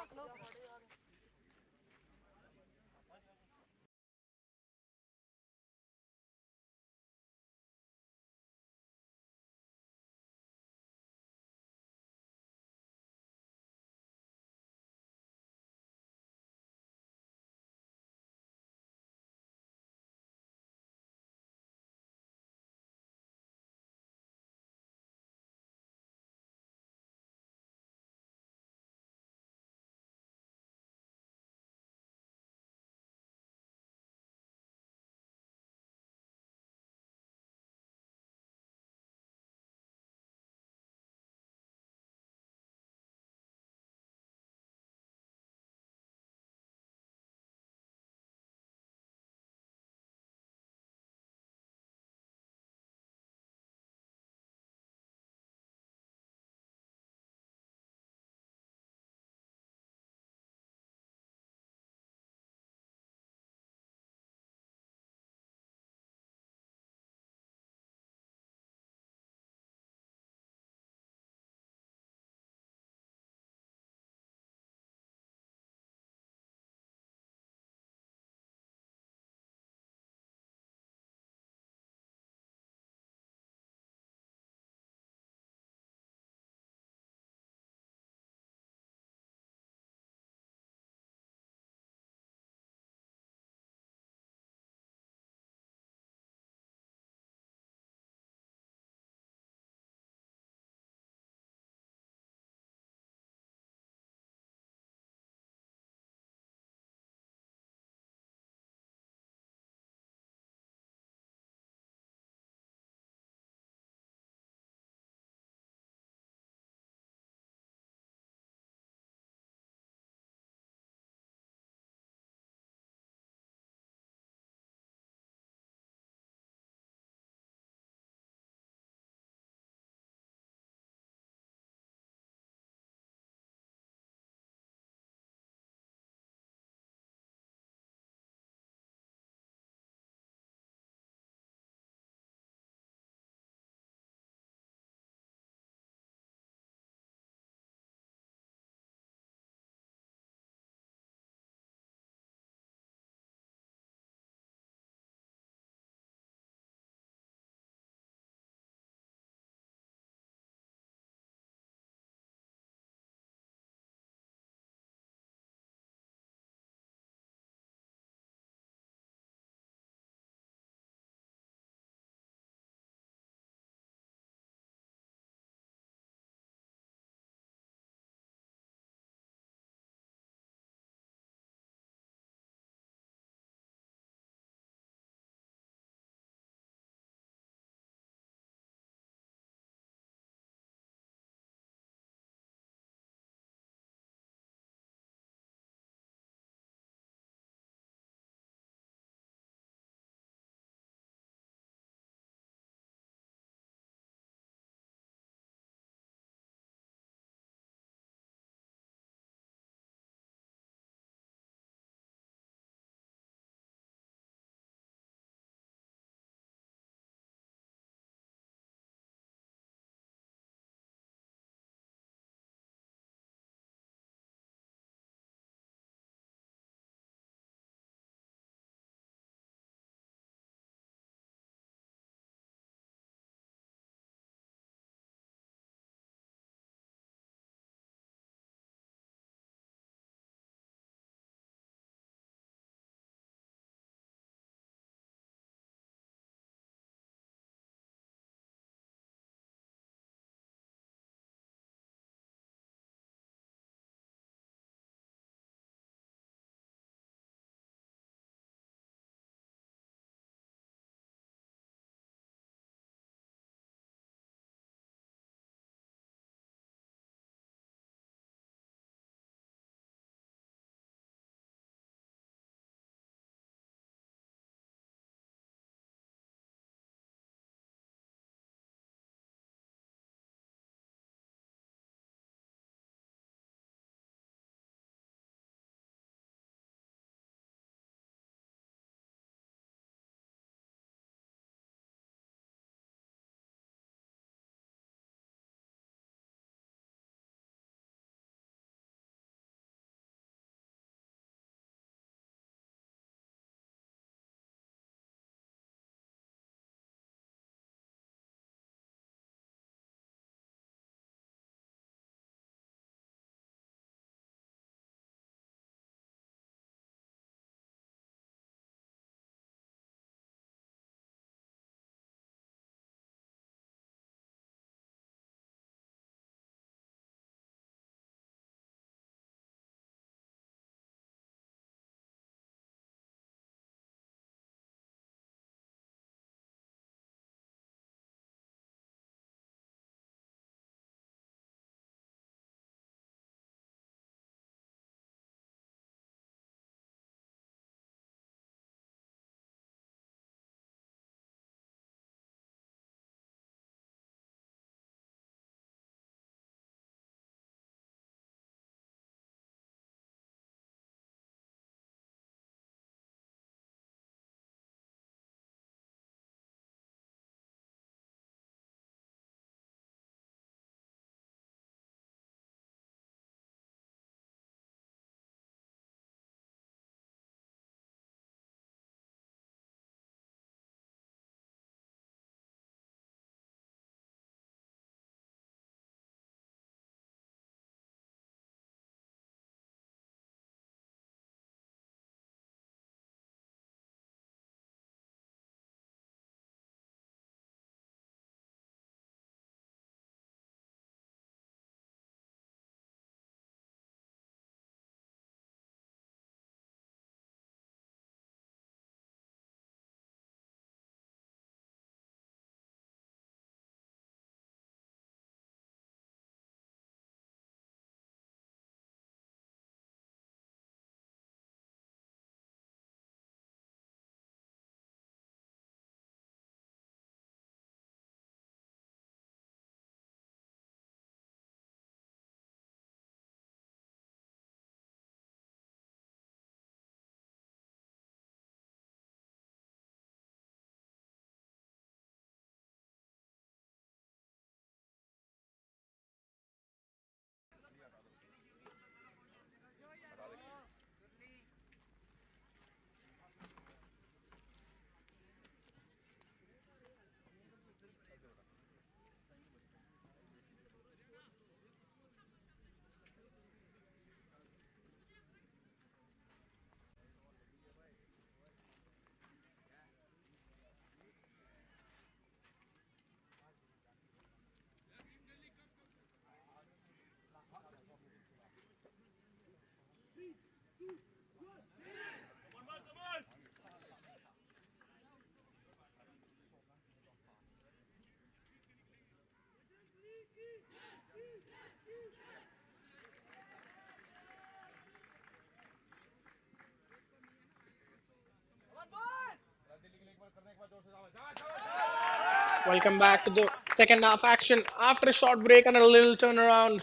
Welcome back to the second half action. After a short break and a little turnaround,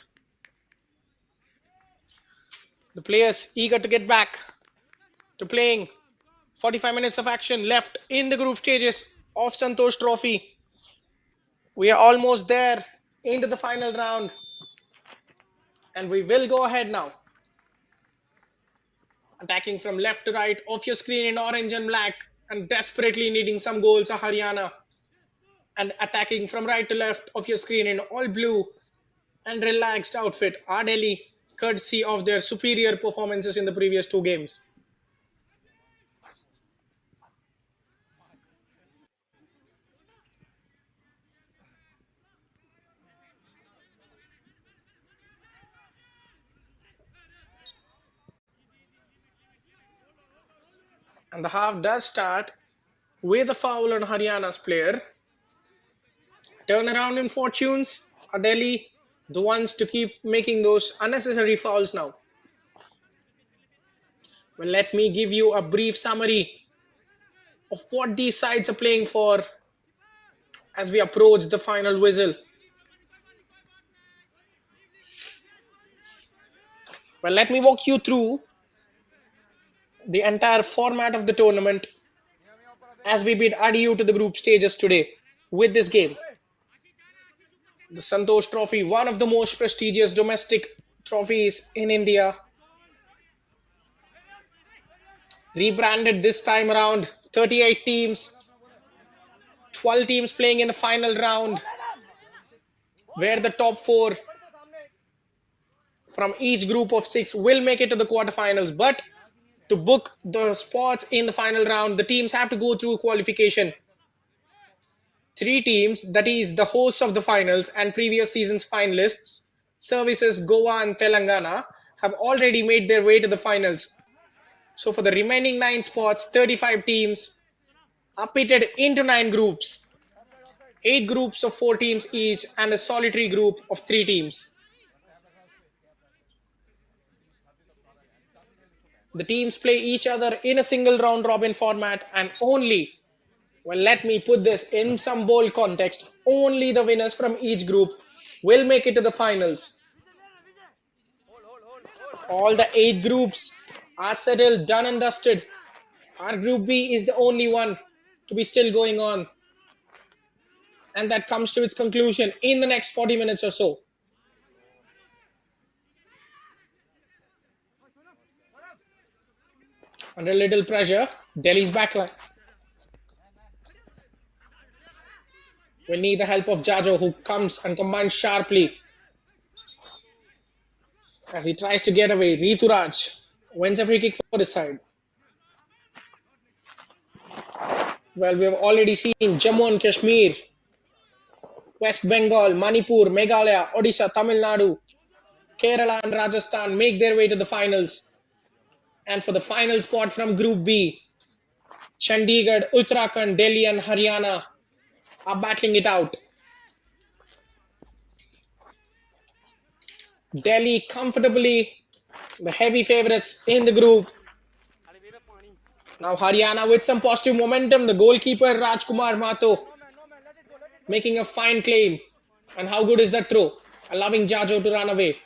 the players eager to get back to playing. 45 minutes of action left in the group stages of Santosh Trophy. We are almost there into the final round, and we will go ahead now. Attacking from left to right of your screen in orange and black, and desperately needing some goals are Haryana. And attacking from right to left of your screen in all blue and relaxed outfit are Delhi, courtesy of their superior performances in the previous two games. And the half does start with a foul on Haryana's player. Turnaround in fortunes are Delhi the ones to keep making those unnecessary fouls now. Well, let me give you a brief summary of what these sides are playing for as we approach the final whistle. Well, let me walk you through the entire format of the tournament as we bid adieu to the group stages today with this game. The Santosh Trophy, one of the most prestigious domestic trophies in India, rebranded this time around. 38 teams, 12 teams playing in the final round, where the top four from each group of six will make it to the quarterfinals. But to book the spots in the final round, the teams have to go through qualification. Three teams, that is the hosts of the finals and previous season's finalists, services Goa and Telangana, have already made their way to the finals. So for the remaining 9 spots, 35 teams are pitted into 9 groups, 8 groups of 4 teams each, and a solitary group of 3 teams. The teams play each other in a single round robin format, and only, well, let me put this in some bold context, only the winners from each group will make it to the finals. All the 8 groups are settled, done and dusted. Our group B is the only one to be still going on, and that comes to its conclusion in the next 40 minutes or so. Under little pressure, Delhi's backline will need the help of Jajo, who comes and combines sharply as he tries to get away. Rituraj wins a free kick for his side. Well, we have already seen Jammu and Kashmir, West Bengal, Manipur, Meghalaya, Odisha, Tamil Nadu, Kerala, and Rajasthan make their way to the finals. And for the final spot from Group B, Chandigarh, Uttarakhand, Delhi, and Haryana are battling it out. Delhi comfortably the heavy favorites in the group. Now Haryana with some positive momentum. The goalkeeper Rajkumar Mato making a fine claim. And how good is that throw? Allowing Jajo to run away.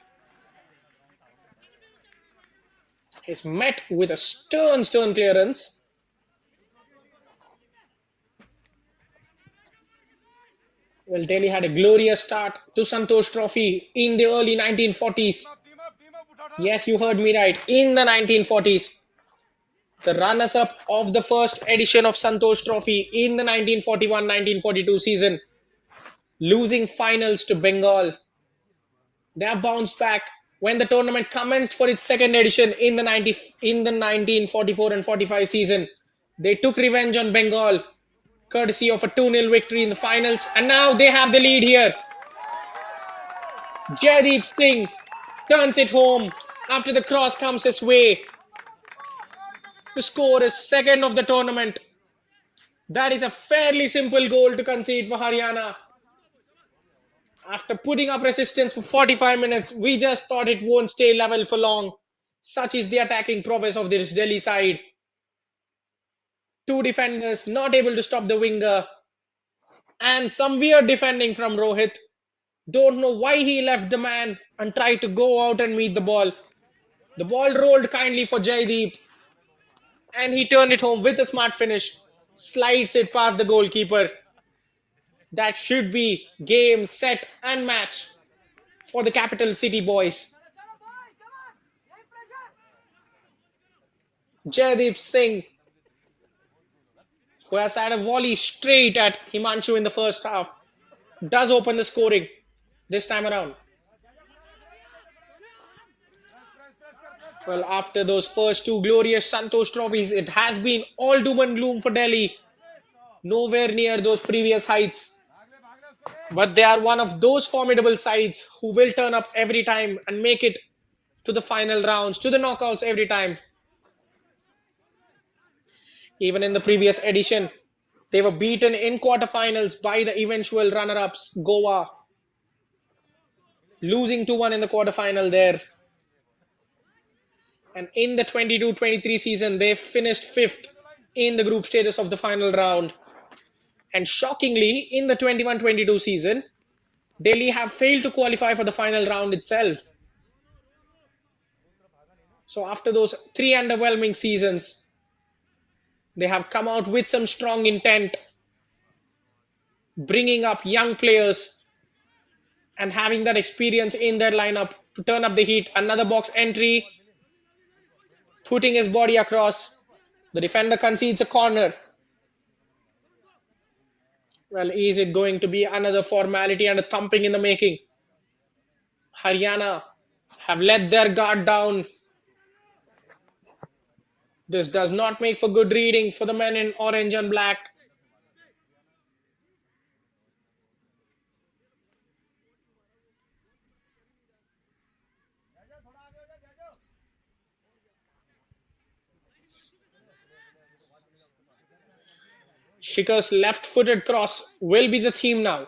He's met with a stern clearance. Well, Delhi had a glorious start to Santosh Trophy in the early 1940s. Yes, you heard me right. In the 1940s. The runners-up of the first edition of Santosh Trophy in the 1941-1942 season, losing finals to Bengal. They have bounced back when the tournament commenced for its second edition in the 1944 and 45 season. They took revenge on Bengal, courtesy of a 2-0 victory in the finals, and now they have the lead here. Jaideep Singh turns it home after the cross comes his way to score his second of the tournament. That is a fairly simple goal to concede for Haryana. After putting up resistance for 45 minutes, we just thought it won't stay level for long. Such is the attacking prowess of this Delhi side. Two defenders not able to stop the winger. And some weird defending from Rohit. Don't know why he left the man and tried to go out and meet the ball. The ball rolled kindly for Jaideep and he turned it home with a smart finish. Slides it past the goalkeeper. That should be game, set, and match for the capital city boys. Jaideep Singh, who has had a volley straight at Himanshu in the first half, does open the scoring this time around. Well, after those first two glorious Santosh trophies, it has been all doom and gloom for Delhi. Nowhere near those previous heights. But they are one of those formidable sides who will turn up every time and make it to the final rounds, to the knockouts every time. Even in the previous edition, they were beaten in quarterfinals by the eventual runner-ups, Goa, losing 2-1 in the quarterfinal there. And in the 22-23 season, they finished fifth in the group stages of the final round. And shockingly, in the 21-22 season, Delhi have failed to qualify for the final round itself. So after those three underwhelming seasons, they have come out with some strong intent, bringing up young players and having that experience in their lineup to turn up the heat. Another box entry, putting his body across. The defender concedes a corner. Well, is it going to be another formality and a thumping in the making? Haryana have let their guard down. This does not make for good reading for the men in orange and black. Shikhar's left-footed cross will be the theme now.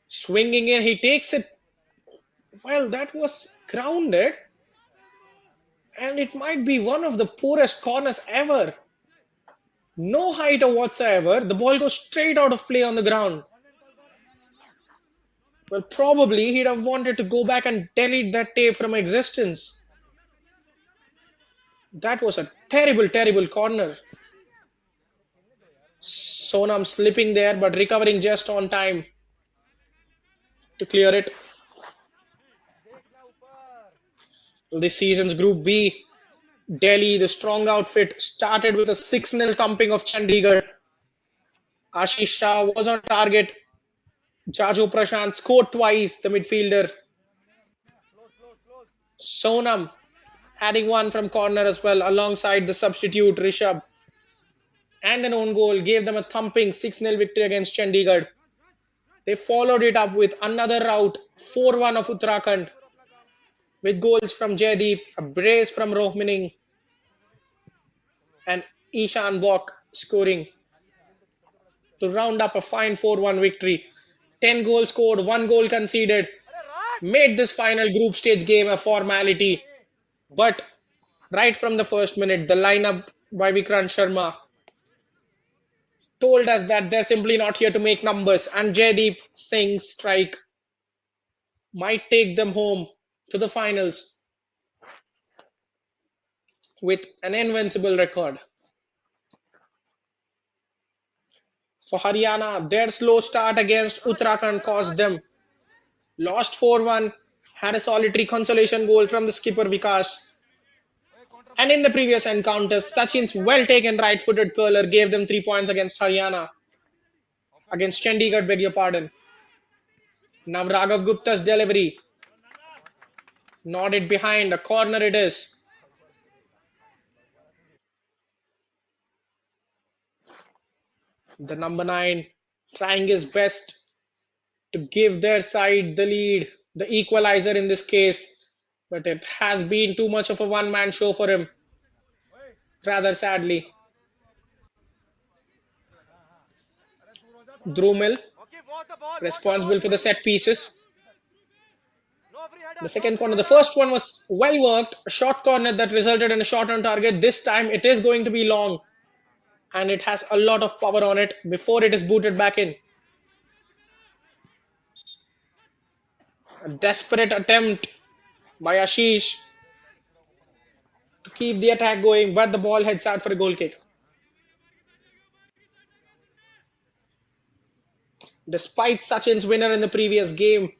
Swinging in, he takes it. Well, that was grounded. And it might be one of the poorest corners ever. No height or whatsoever. The ball goes straight out of play on the ground. Well, probably he'd have wanted to go back and delete that tape from existence. That was a terrible, terrible corner. Sonam slipping there, but recovering just on time to clear it. This season's Group B, Delhi, the strong outfit, started with a 6-0 thumping of Chandigarh. Ashish Shah was on target. Jajo Prashant scored twice, the midfielder. Sonam adding one from corner as well, alongside the substitute Rishabh. And an own goal gave them a thumping 6-0 victory against Chandigarh. They followed it up with another rout, 4-1 of Uttarakhand, with goals from Jaideep, a brace from Rohmining, and Ishan Bok scoring to round up a fine 4-1 victory. 10 goals scored, 1 goal conceded, made this final group stage game a formality. But right from the first minute, the lineup by Vikrant Sharma told us that they're simply not here to make numbers, and Jaideep Singh's strike might take them home to the finals with an invincible record. For Haryana, their slow start against Uttarakhand cost them. Lost 4-1, had a solitary consolation goal from the skipper Vikas. And in the previous encounters, Sachin's well-taken right-footed curler gave them 3 points against Haryana. Against Chandigarh, beg your pardon. Now Raghav Gupta's delivery. Nodded behind, a corner it is. The number 9 trying his best to give their side the lead, the equalizer in this case. But it has been too much of a one-man show for him, rather sadly. Drumel, responsible for the set pieces. The second corner, the first one was well worked, a short corner that resulted in a shot on target. This time it is going to be long and it has a lot of power on it before it is booted back in. A desperate attempt by Ashish to keep the attack going, but the ball heads out for a goal kick. Despite Sachin's winner in the previous game,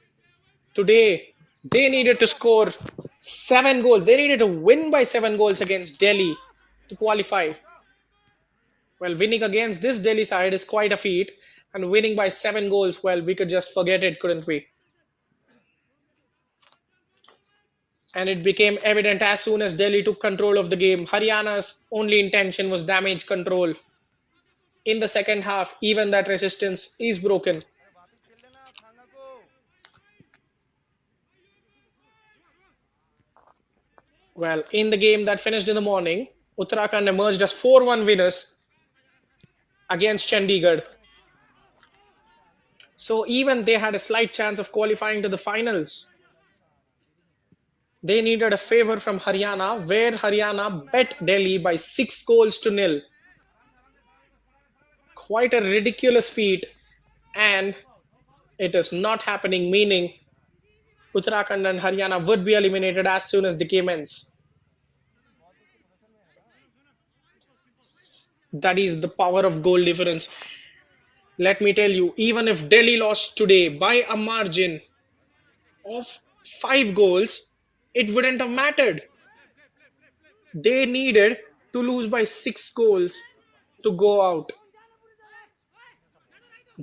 today they needed to score 7 goals. They needed to win by 7 goals against Delhi to qualify. Well, winning against this Delhi side is quite a feat, and winning by 7 goals, well, we could just forget it, couldn't we? And it became evident as soon as Delhi took control of the game. Haryana's only intention was damage control. In the second half, even that resistance is broken. Well, in the game that finished in the morning, Uttarakhand emerged as 4-1 winners against Chandigarh. So even they had a slight chance of qualifying to the finals. They needed a favor from Haryana, where Haryana bet Delhi by 6 goals to nil. Quite a ridiculous feat, and it is not happening, meaning Uttarakhand and Haryana would be eliminated as soon as the game ends. That is the power of goal difference. Let me tell you, even if Delhi lost today by a margin of 5 goals, it wouldn't have mattered. They needed to lose by 6 goals to go out.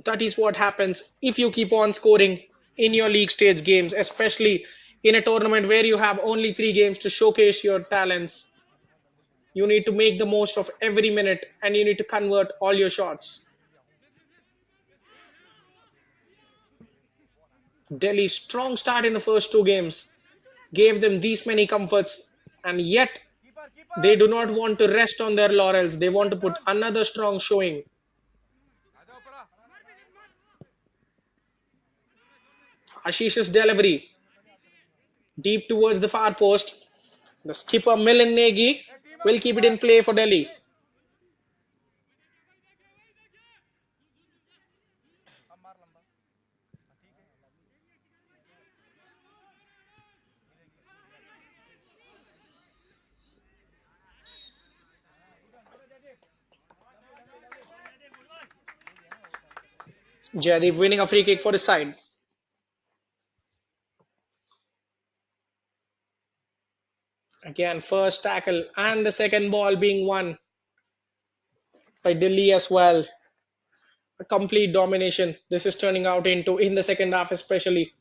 That is what happens if you keep on scoring in your league stage games, especially in a tournament where you have only 3 games to showcase your talents. You need to make the most of every minute and you need to convert all your shots. Delhi's strong start in the first 2 games gave them these many comforts, and yet they do not want to rest on their laurels. They want to put another strong showing. Ashish's delivery deep towards the far post. The skipper Milind Negi will keep it in play for Delhi. Jaydeep winning a free kick for his side. Again, first tackle and the second ball being won by Delhi as well. A complete domination. This is turning out into in the second half, especially.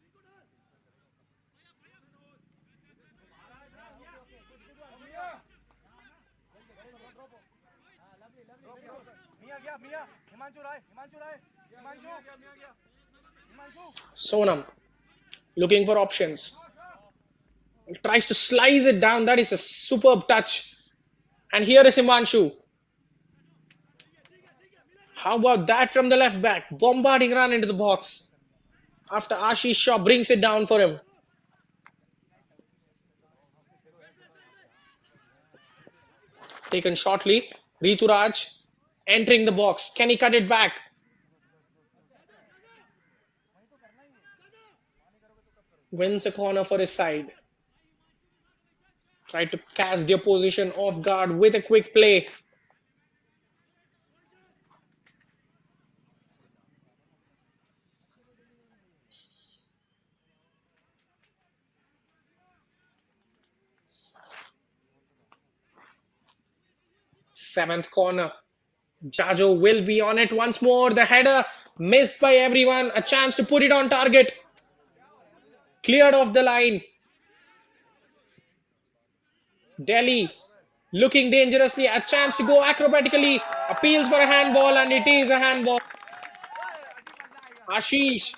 Sonam looking for options. Tries to slice it down. That is a superb touch. And here is Himanshu. How about that from the left back? Bombarding run into the box after Ashish Shaw brings it down for him. Taken shortly. Rituraj entering the box. Can he cut it back? Wins a corner for his side. Tried to catch the opposition off guard with a quick play. Seventh corner. Jajo will be on it once more. The header missed by everyone. A chance to put it on target. Cleared off the line. Delhi looking dangerously. A chance to go acrobatically. Appeals for a handball, and it is a handball. Ashish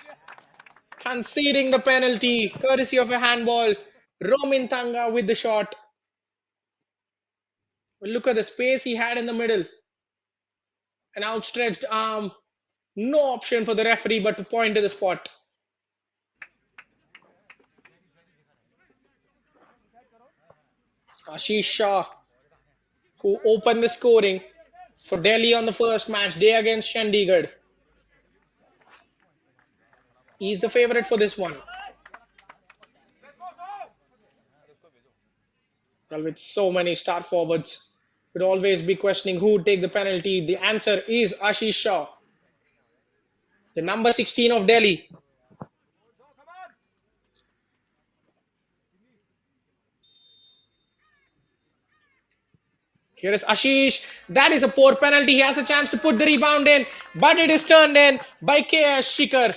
conceding the penalty courtesy of a handball. Romin Tanga with the shot. Look at the space he had in the middle. An outstretched arm. No option for the referee but to point to the spot. Ashish Shah, who opened the scoring for Delhi on the first match day against Chandigarh. He's the favorite for this one. Well, with so many star forwards, would always be questioning who would take the penalty. The answer is Ashish Shah, the number 16 of Delhi. Here is Ashish. That is a poor penalty. He has a chance to put the rebound in, but it is turned in by KS Shikhar.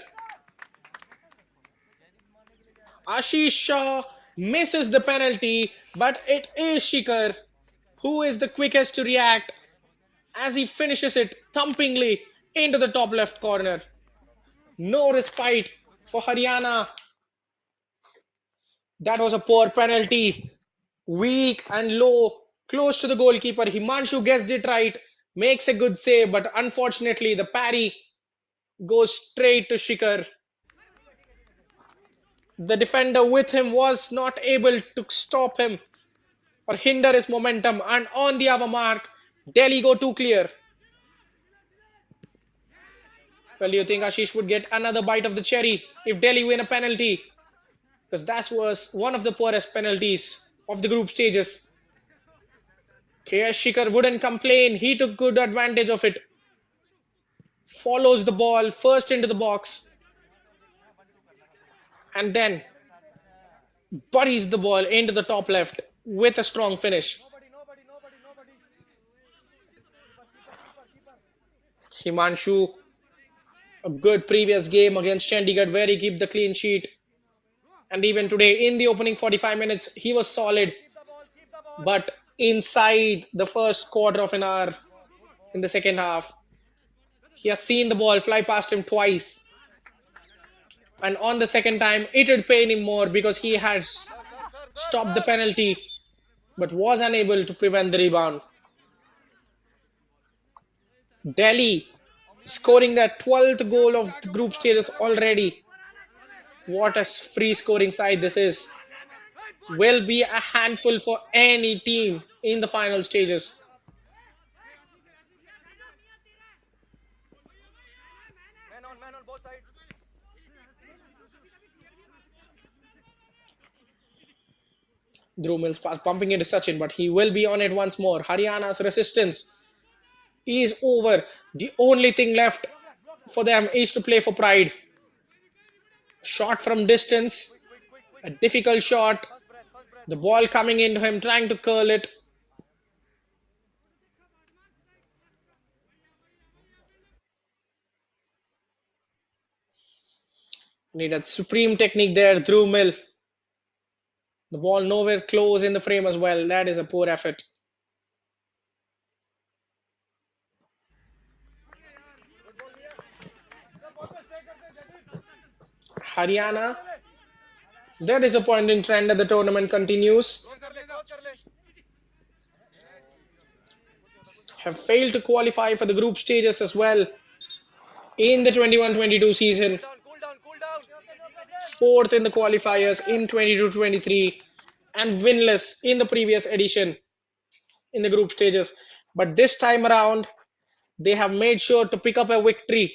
Ashish Shah misses the penalty, but it is Shikhar who is the quickest to react as he finishes it thumpingly into the top left corner. No respite for Haryana. That was a poor penalty. Weak and low, close to the goalkeeper. Himanshu guessed it right, makes a good save, but unfortunately, the parry goes straight to Shikhar. The defender with him was not able to stop him or hinder his momentum. And on the hour mark, Delhi go too clear. Well, do you think Ashish would get another bite of the cherry if Delhi win a penalty? Because that was one of the poorest penalties of the group stages. KS Shikhar wouldn't complain. He took good advantage of it. Follows the ball first into the box and then buries the ball into the top left with a strong finish. Himanshu, a good previous game against Chandigarh where he kept the clean sheet. And even today, in the opening 45 minutes, he was solid. But inside the first quarter of an hour in the second half, he has seen the ball fly past him twice. And on the second time, it would pain him more because he had stopped the penalty but was unable to prevent the rebound. Delhi scoring their 12th goal of the group stages already. What a free scoring side this is. Will be a handful for any team in the final stages. Dhruv Mills pass bumping into Sachin, but he will be on it once more. Haryana's resistance is over. The only thing left for them is to play for pride. Shot from distance, a difficult shot. The ball coming into him, trying to curl it. Needed supreme technique there, Dhruv Mill. The ball nowhere close in the frame as well. That is a poor effort. Haryana, their disappointing trend at the tournament continues. Have failed to qualify for the group stages as well in the 21-22 season. Fourth in the qualifiers in 22-23 and winless in the previous edition in the group stages. But this time around, they have made sure to pick up a victory.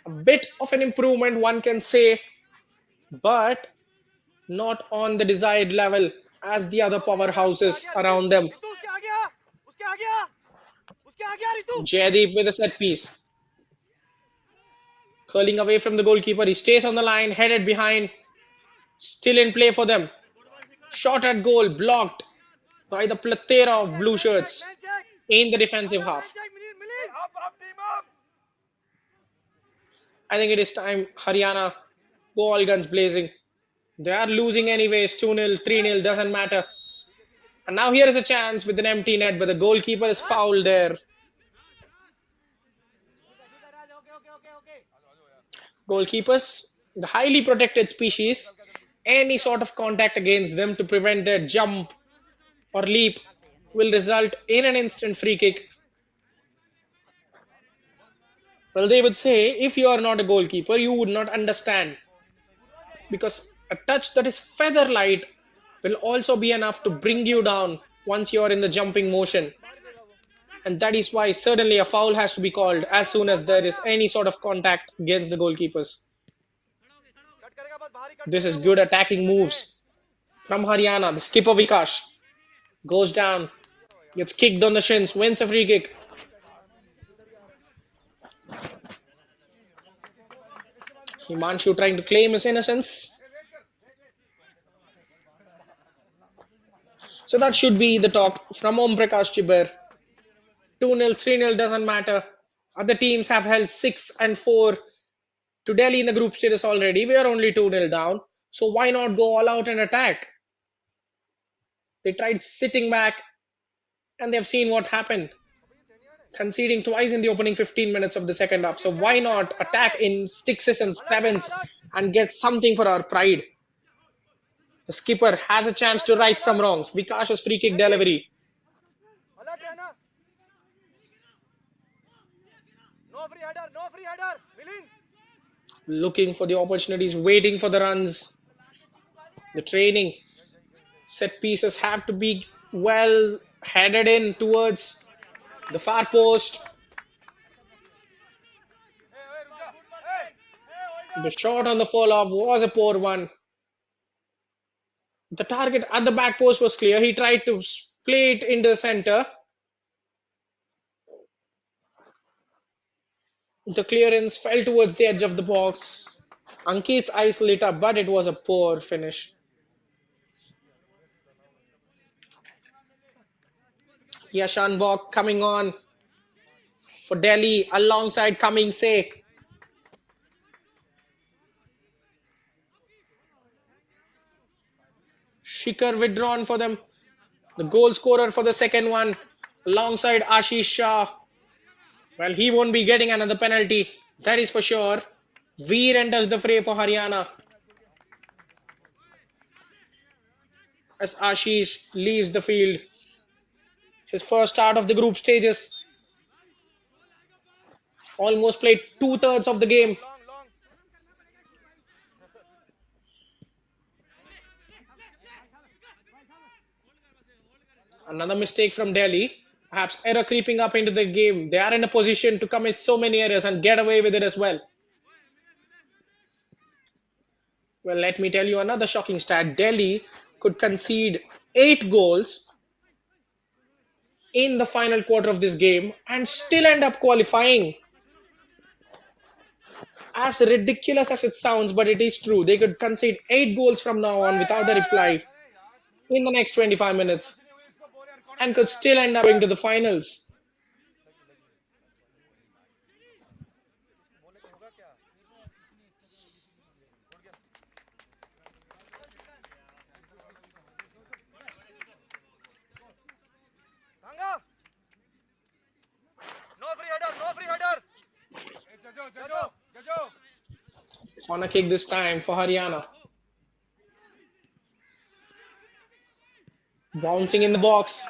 A bit of an improvement, one can say, but not on the desired level as the other powerhouses around them. Jaydeep with a set piece. Curling away from the goalkeeper. He stays on the line, headed behind. Still in play for them. Shot at goal, blocked by the plethora of blue shirts in the defensive half. I think it is time Haryana go all guns blazing. They are losing anyways, 2-0, 3-0, doesn't matter. And now here is a chance with an empty net, but the goalkeeper is fouled there. Goalkeepers, the highly protected species, any sort of contact against them to prevent their jump or leap will result in an instant free kick. Well, they would say if you are not a goalkeeper, you would not understand. Because a touch that is feather light will also be enough to bring you down once you are in the jumping motion. And that is why certainly a foul has to be called as soon as there is any sort of contact against the goalkeepers. This is good attacking moves from Haryana, the skipper Vikash. Goes down, gets kicked on the shins, wins a free kick. Himanshu trying to claim his innocence. So that should be the talk from Om Prakash Chibber. 2-0, 3-0 doesn't matter. Other teams have held 6 and 4 to Delhi in the group status already. We are only 2-0 down. So why not go all out and attack? They tried sitting back and they've seen what happened, conceding twice in the opening 15 minutes of the second half. So why not attack in sixes and sevens and get something for our pride? The skipper has a chance to right some wrongs. Vikash's free kick delivery. Looking for the opportunities, waiting for the runs. The training set pieces have to be well headed in towards the far post. The shot on the fall off was a poor one. The target at the back post was clear. He tried to play it into the center. The clearance fell towards the edge of the box. Ankit's eyes lit up, but it was a poor finish. Yashan Bok coming on for Delhi alongside Coming Say. Shikhar withdrawn for them. The goal scorer for the second one alongside Ashish Shah. Well, he won't be getting another penalty. That is for sure. Veer enters the fray for Haryana as Ashish leaves the field. His first start of the group stages. Almost played two-thirds of the game. Another mistake from Delhi. Perhaps error creeping up into the game. They are in a position to commit so many errors and get away with it as well. Well, let me tell you another shocking stat. Delhi could concede 8 goals in the final quarter of this game and still end up qualifying. As ridiculous as it sounds, but it is true. They could concede 8 goals from now on without a reply in the next 25 minutes and could still end up going to the finals. Corner kick this time for Haryana. Bouncing in the box.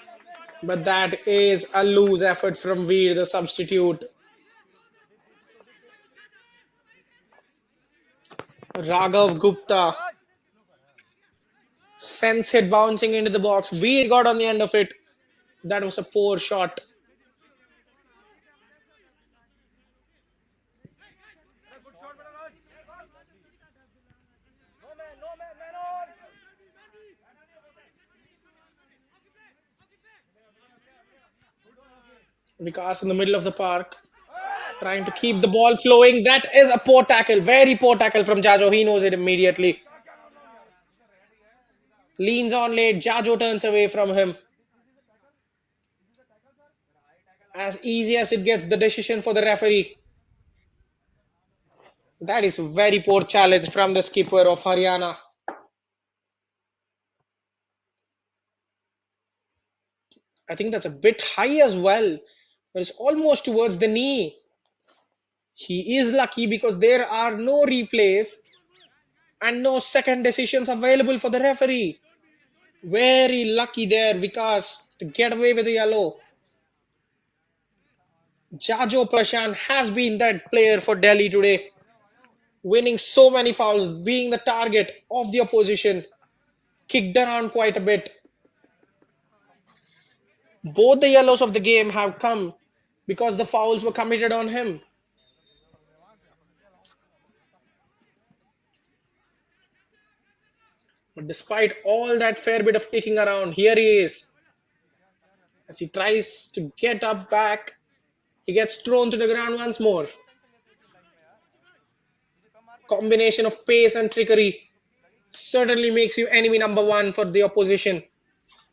But that is a loose effort from Veer, the substitute. Raghav Gupta sends it bouncing into the box. Veer got on the end of it. That was a poor shot. Vikas in the middle of the park, trying to keep the ball flowing. That is a poor tackle. Very poor tackle from Jajo. He knows it immediately. Leans on late. Jajo turns away from him. As easy as it gets, the decision for the referee. That is a very poor challenge from the skipper of Haryana. I think that's a bit high as well. But it's almost towards the knee. He is lucky because there are no replays and no second decisions available for the referee. Very lucky there, Vikas, to get away with the yellow. Jajo Prashant has been that player for Delhi today, winning so many fouls, being the target of the opposition, kicked around quite a bit. Both the yellows of the game have come because the fouls were committed on him. But despite all that fair bit of kicking around, here he is. As he tries to get up back, he gets thrown to the ground once more. Combination of pace and trickery certainly makes you enemy number one for the opposition.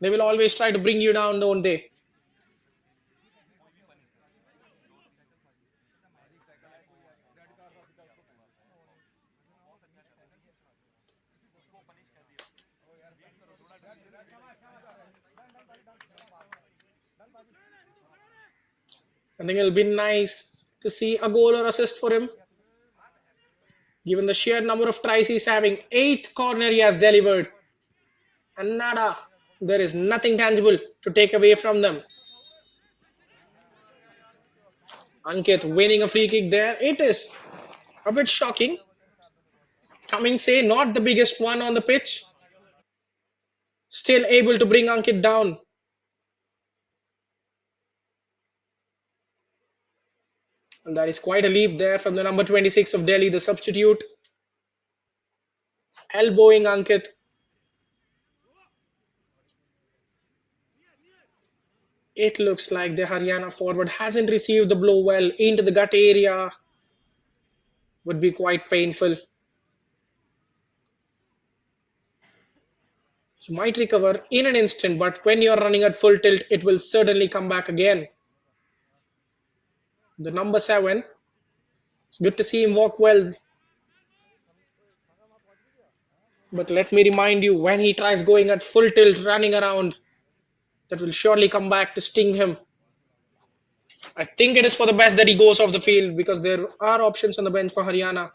They will always try to bring you down, don't they? I think it'll be nice to see a goal or assist for him, given the sheer number of tries he's having. 8 corner he has delivered, and nada. There is nothing tangible to take away from them. Ankit winning a free kick there. It is a bit shocking. Coming say not the biggest one on the pitch. Still able to bring Ankit down. And that is quite a leap there from the number 26 of Delhi, the substitute. Elbowing Ankit. It looks like the Haryana forward hasn't received the blow well into the gut area. Would be quite painful. You might recover in an instant, but when you're running at full tilt, it will certainly come back again. The number 7. It's good to see him walk well. But let me remind you, when he tries going at full tilt, running around, that will surely come back to sting him. I think it is for the best that he goes off the field because there are options on the bench for Haryana.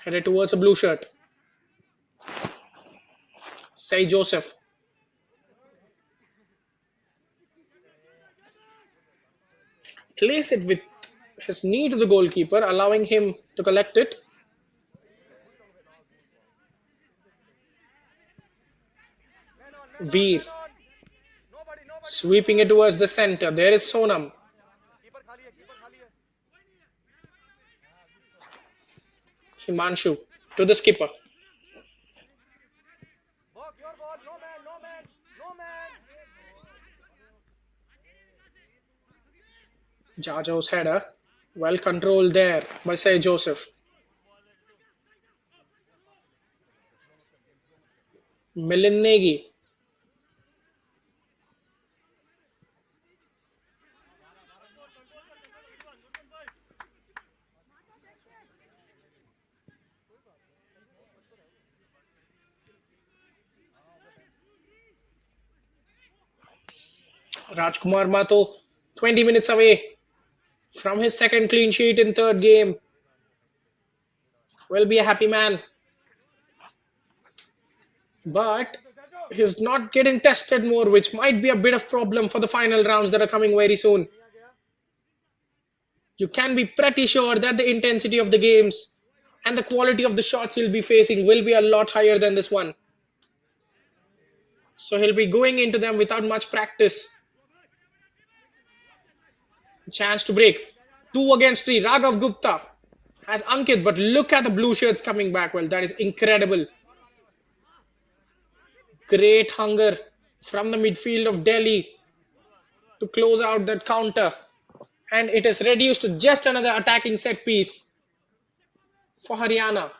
Headed towards a blue shirt. Say Joseph. Place it with his knee to the goalkeeper, allowing him to collect it. Veer sweeping it towards the center. There is Sonam. Himanshu to the skipper. Jajo's header. Well controlled there by Say Joseph. Milind Negi. Rajkumar Mato 20 minutes away from his second clean sheet in third game. Will be a happy man. But he's not getting tested more, which might be a bit of problem for the final rounds that are coming very soon. You can be pretty sure that the intensity of the games and the quality of the shots he'll be facing will be a lot higher than this one. So he'll be going into them without much practice. Chance to break. 2 against 3. Raghav Gupta has Ankit, but look at the blue shirts coming back. Well, that is incredible. Great hunger from the midfield of Delhi to close out that counter. And it is reduced to just another attacking set piece for Haryana.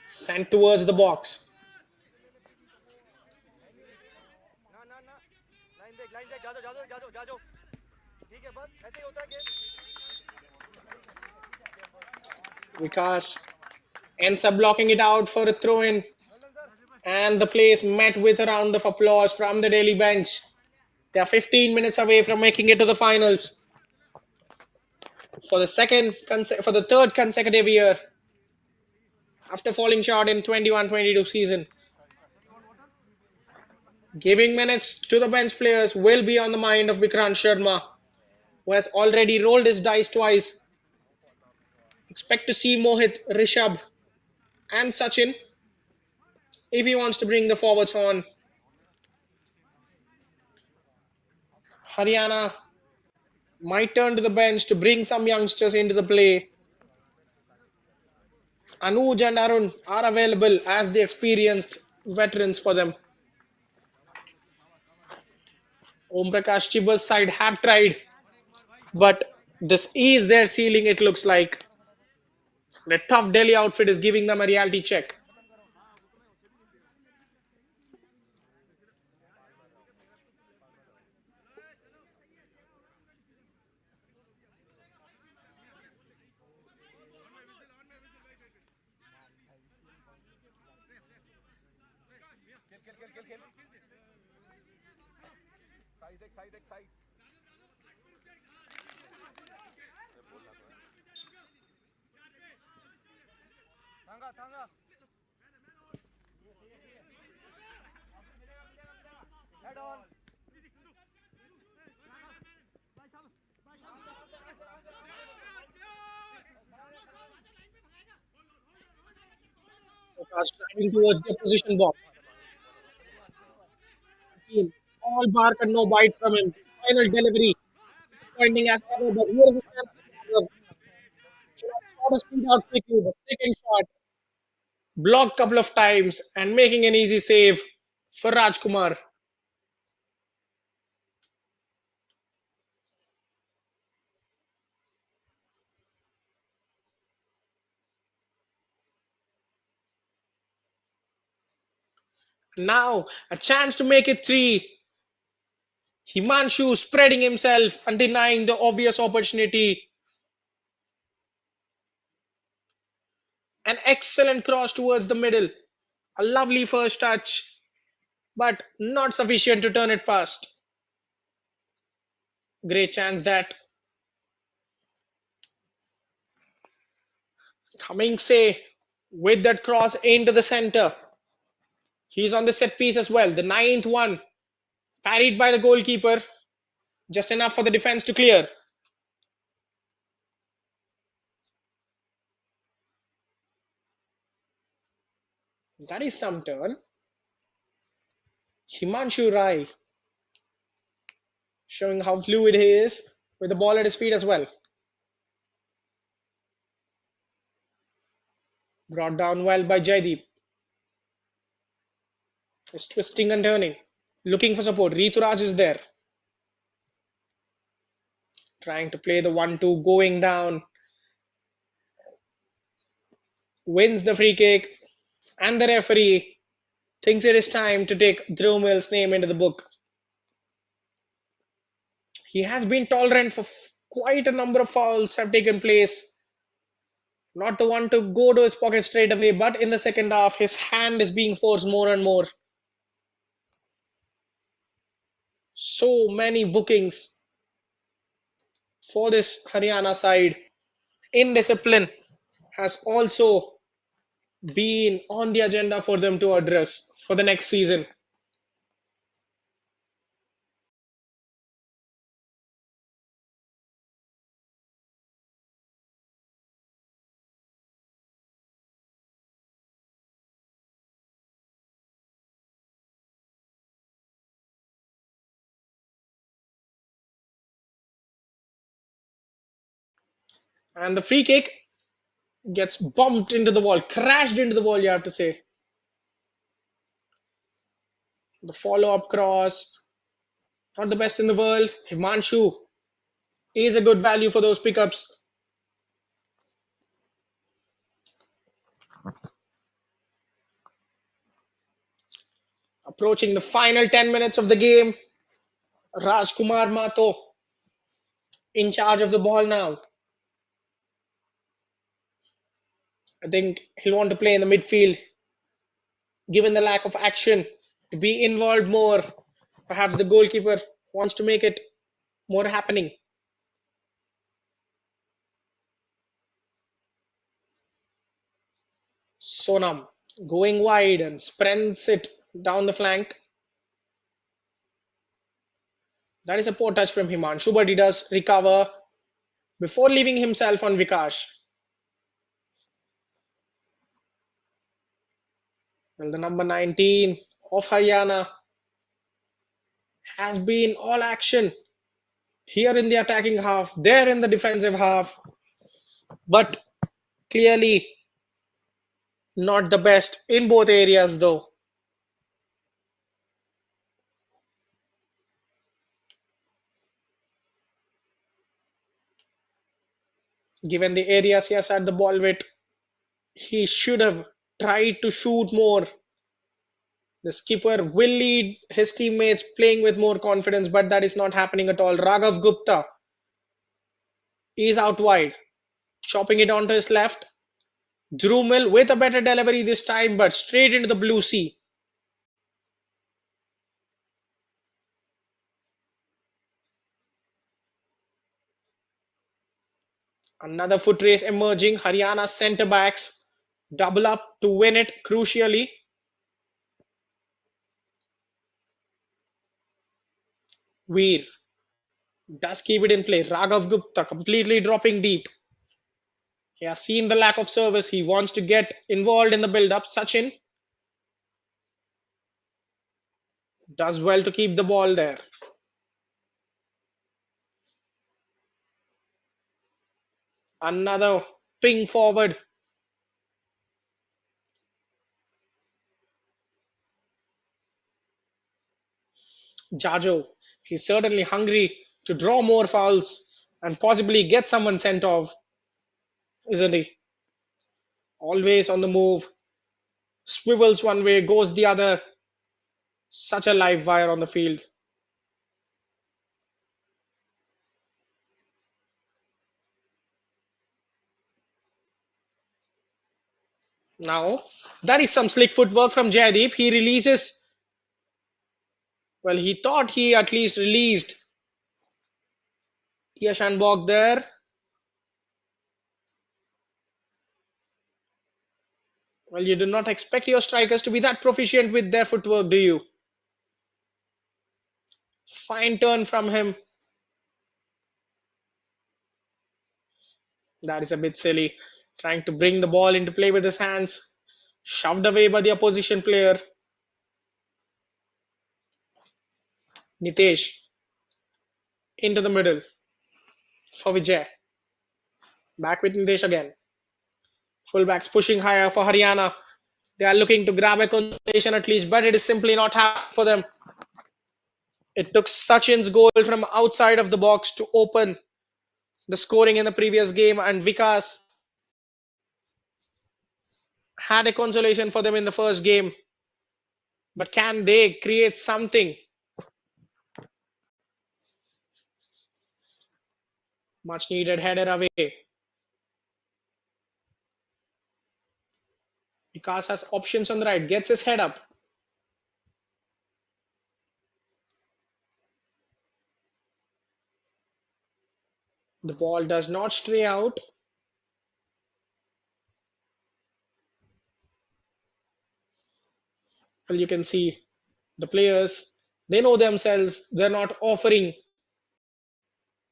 Sent towards the box. Vikas ends up blocking it out for a throw-in. And the play is met with a round of applause from the Delhi bench. They are 15 minutes away from making it to the finals for the third consecutive year after falling short in 21-22 season. Giving minutes to the bench players will be on the mind of Vikrant Sharma, who has already rolled his dice twice. Expect to see Mohit, Rishabh and Sachin if he wants to bring the forwards on. Haryana might turn to the bench to bring some youngsters into the play. Anuj and Arun are available as the experienced veterans for them. Om Prakash Chiba's side have tried, but this is their ceiling, it looks like. The tough Delhi outfit is giving them a reality check. Prakash driving towards the opposition box. Team, all bark and no bite from him. Final delivery, pointing as ever, but here is a chance for Bharat. Shot a speed out quickly. The second shot blocked couple of times and making an easy save for Rajkumar. Now a chance to make it three. Himanshu spreading himself and denying the obvious opportunity. An excellent cross towards the middle. A lovely first touch, but not sufficient to turn it past. Great chance that coming say with that cross into the center. He's on the set piece as well. The ninth one parried by the goalkeeper, just enough for the defense to clear. That is some turn. Himanshu Rai showing how fluid he is with the ball at his feet as well. Brought down well by Jaideep. He's twisting and turning. Looking for support. Rituraj is there. Trying to play the 1-2, going down. Wins the free kick. And the referee thinks it is time to take Dhruv Mill's name into the book. He has been tolerant for quite a number of fouls have taken place. Not the one to go to his pocket straight away, but in the second half, his hand is being forced more and more. So many bookings for this Haryana side. Indiscipline has also been on the agenda for them to address for the next season. And the free kick gets bumped into the wall, crashed into the wall, you have to say. The follow up cross, not the best in the world. Himanshu is a good value for those pickups. Approaching the final 10 minutes of the game, Rajkumar Mato in charge of the ball now. I think he'll want to play in the midfield, given the lack of action, to be involved more. Perhaps the goalkeeper wants to make it more happening. Sonam going wide and spreads it down the flank. That is a poor touch from Himanshu, but he does recover before leaving himself on Vikash. Well, the number 19 of Haryana has been all action here in the attacking half, there in the defensive half, but clearly Not the best in both areas, though. Given the areas he has had the ball with, he should have tried to shoot more. The skipper will lead his teammates playing with more confidence, but that is not happening at all. Raghav Gupta is out wide, chopping it onto his left. Drew Mill with a better delivery this time, but straight into the blue sea. Another foot race emerging. Haryana centre backs double up to win it crucially. Veer does keep it in play. Raghav Gupta completely dropping deep. He has seen the lack of service. He wants to get involved in the build up. Sachin does well to keep the ball there. Another ping forward. Jajo. He's certainly hungry to draw more fouls and possibly get someone sent off, isn't he? Always on the move. Swivels one way, goes the other. Such a live wire on the field. Now, that is some slick footwork from Jaydeep. He releases, well, he thought he at least released Yashan Bog there. Well, you do not expect your strikers to be that proficient with their footwork, do you? Fine turn from him. That is a bit silly. Trying to bring the ball into play with his hands. Shoved away by the opposition player. Nitesh into the middle for Vijay. Back with Nitesh again. Fullbacks pushing higher for Haryana. They are looking to grab a consolation at least, but it is simply not happening for them. It took Sachin's goal from outside of the box to open the scoring in the previous game, and Vikas had a consolation for them in the first game. But can they create something? Much needed header away. Vikas has options on the right, gets his head up. The ball does not stray out. Well, you can see the players, they know themselves, they're not offering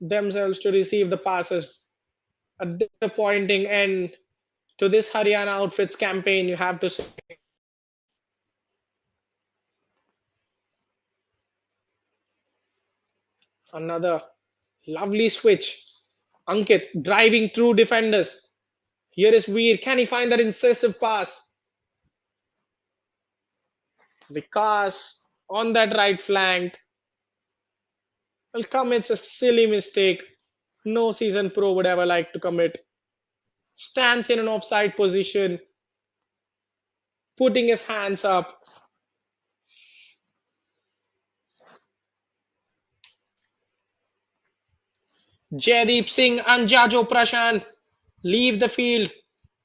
themselves to receive the passes. A disappointing end to this Haryana outfits campaign, you have to say. Another lovely switch. Ankit driving through defenders. Here is Veer. Can he find that incisive pass? Vikas on that right flank. Well, commits a silly mistake. No season pro would ever like to commit. Stands in an offside position, putting his hands up. Jaideep Singh and Jajo Prashant leave the field.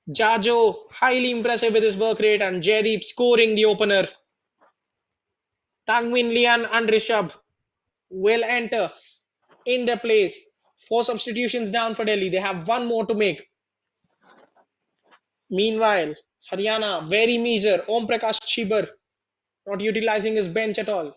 Jajo highly impressive with his work rate, and Jaideep scoring the opener. Tangwin Lian and Rishabh will enter in their place. Four substitutions down for Delhi. They have one more to make. Meanwhile, Haryana, very meager. Om Prakash Chibar not utilizing his bench at all.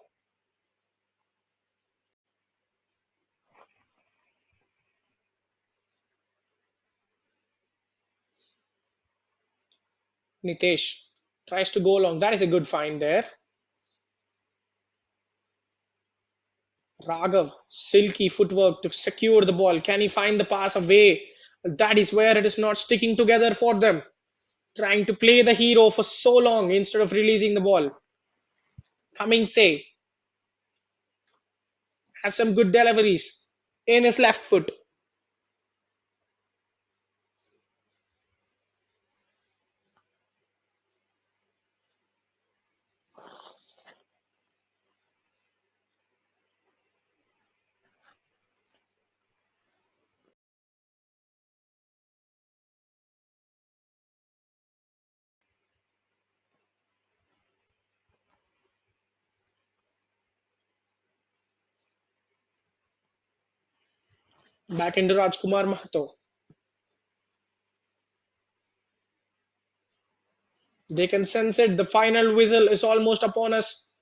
Nitesh tries to go long. That is a good find there. Raghav, silky footwork to secure the ball. Can he find the pass away? That is where it is not sticking together for them. trying to play the hero for so long instead of releasing the ball. Coming say has some good deliveries in his left foot. Back into Rajkumar Mahato. They can sense it. The final whistle is almost upon us.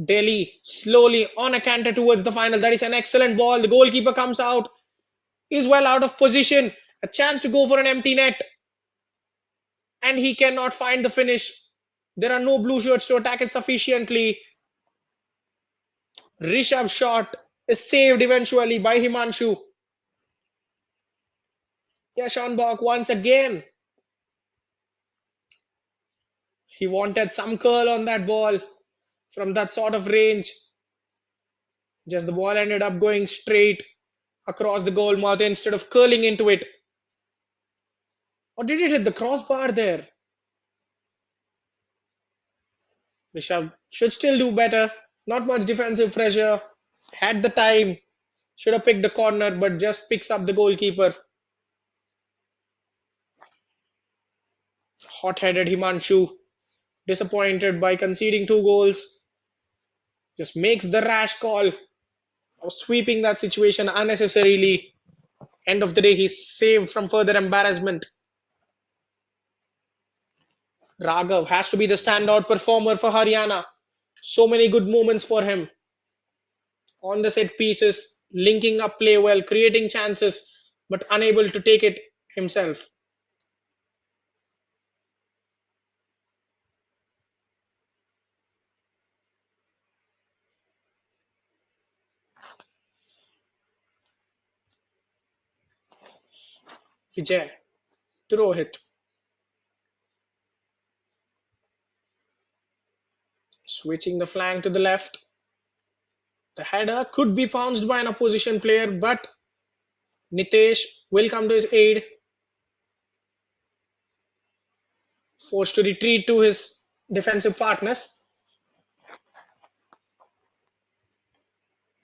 Delhi slowly on a canter towards the final. That is an excellent ball. The goalkeeper comes out, is well out of position. A chance to go for an empty net, and he cannot find the finish. There are no blue shirts to attack it sufficiently. Rishabh's shot is saved eventually by Himanshu. Yashan Bok once again. He wanted some curl on that ball from that sort of range. Just the ball ended up going straight across the goal mouth instead of curling into it. Or did it hit the crossbar there? Rishabh should still do better. Not much defensive pressure. Had the time. Should have picked the corner, but just picks up the goalkeeper. Hot headed Himanshu. Disappointed by conceding 2 goals. Just makes the rash call of sweeping that situation unnecessarily. End of the day, he's saved from further embarrassment. Raghav has to be the standout performer for Haryana. So many good moments for him on the set pieces, linking up play well, creating chances, but unable to take it himself. Vijay to Rohit, switching the flank to the left. The header could be pounced by an opposition player, but Nitesh will come to his aid, forced to retreat to his defensive partners.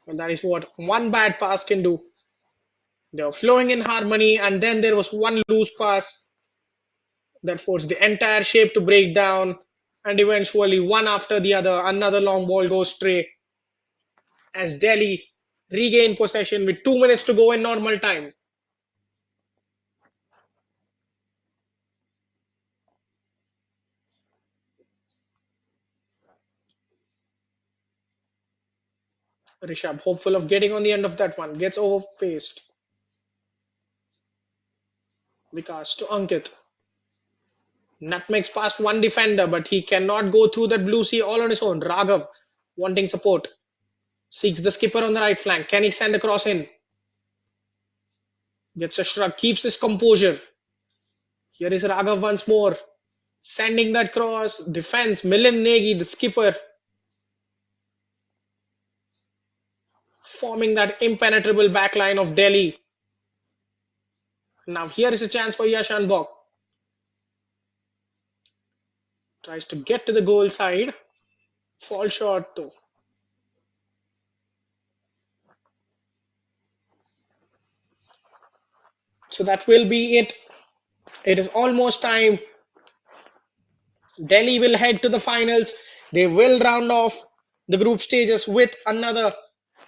And that is what one bad pass can do. They were flowing in harmony, and then there was one loose pass that forced the entire shape to break down. And eventually, one after the other, another long ball goes stray as Delhi regain possession with 2 minutes to go in normal time. Rishabh, hopeful of getting on the end of that one, gets overpaced. Vikas to Ankit. Nutmegs past one defender, but he cannot go through that blue sea all on his own. Raghav, wanting support, seeks the skipper on the right flank. Can he send a cross in? Gets a shrug, keeps his composure. Here is Raghav once more, sending that cross. Defense, Milind Negi, the skipper, forming that impenetrable backline of Delhi. Now here is a chance for Yashan Bok. Tries to get to the goal side. Fall short though. So that will be it. It is almost time. Delhi will head to the finals. They will round off the group stages with another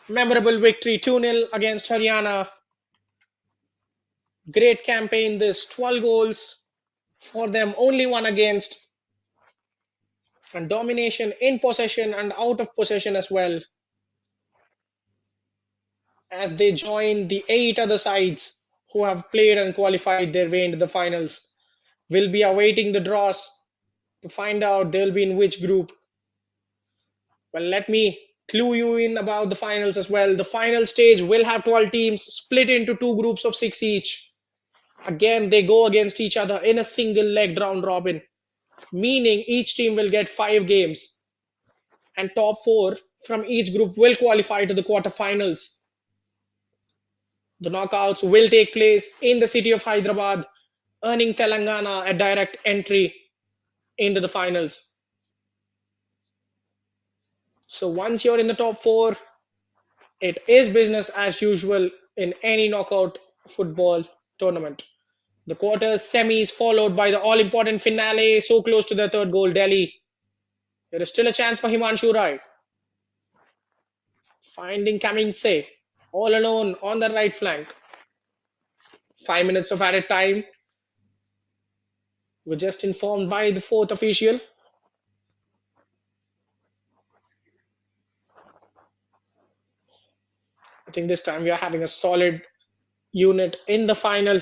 memorable victory 2-0 against Haryana. Great campaign this, 12 goals for them, only one against, and domination in possession and out of possession as well, as they join the 8 other sides who have played and qualified their way into the finals. We'll be awaiting the draws to find out they'll be in which group. Well, let me clue you in about the finals as well. The final stage will have 12 teams split into 2 groups of 6 each. Again, they go against each other in a single leg round robin, meaning each team will get 5 games, and top four from each group will qualify to the quarterfinals. The knockouts will take place in the city of Hyderabad, earning Telangana a direct entry into the finals. So once you're in the top four, it is business as usual in any knockout football tournament. The quarters, semis, followed by the all important finale, so close to the third goal, Delhi. There is still a chance for Himanshu Rai. Finding Kaminse all alone on the right flank. 5 minutes of added time. We're just informed by the fourth official. I think this time we are having a solid unit in the final.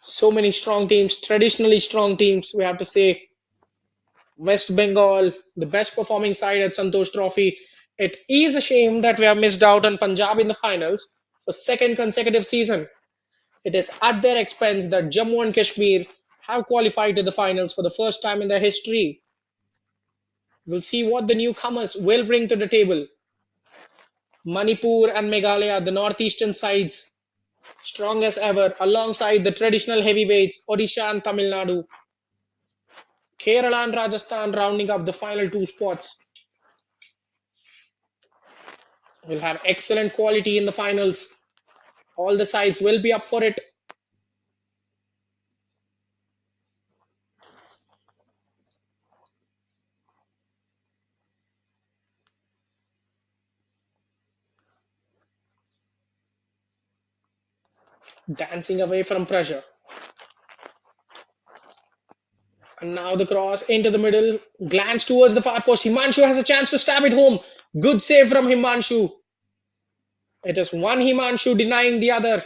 So many strong teams, traditionally strong teams, we have to say. West Bengal, the best performing side at Santosh Trophy. It is a shame that we have missed out on Punjab in the finals for second consecutive season. It is at their expense that Jammu and Kashmir have qualified to the finals for the first time in their history. We'll see what the newcomers will bring to the table. Manipur and Meghalaya, the northeastern sides, strong as ever, alongside the traditional heavyweights Odisha and Tamil Nadu. Kerala and Rajasthan rounding up the final two spots. We'll have excellent quality in the finals. All the sides will be up for it. Dancing away from pressure. And now the cross into the middle. Glance towards the far post. Himanshu has a chance to stab it home. Good save from Himanshu. It is one Himanshu denying the other.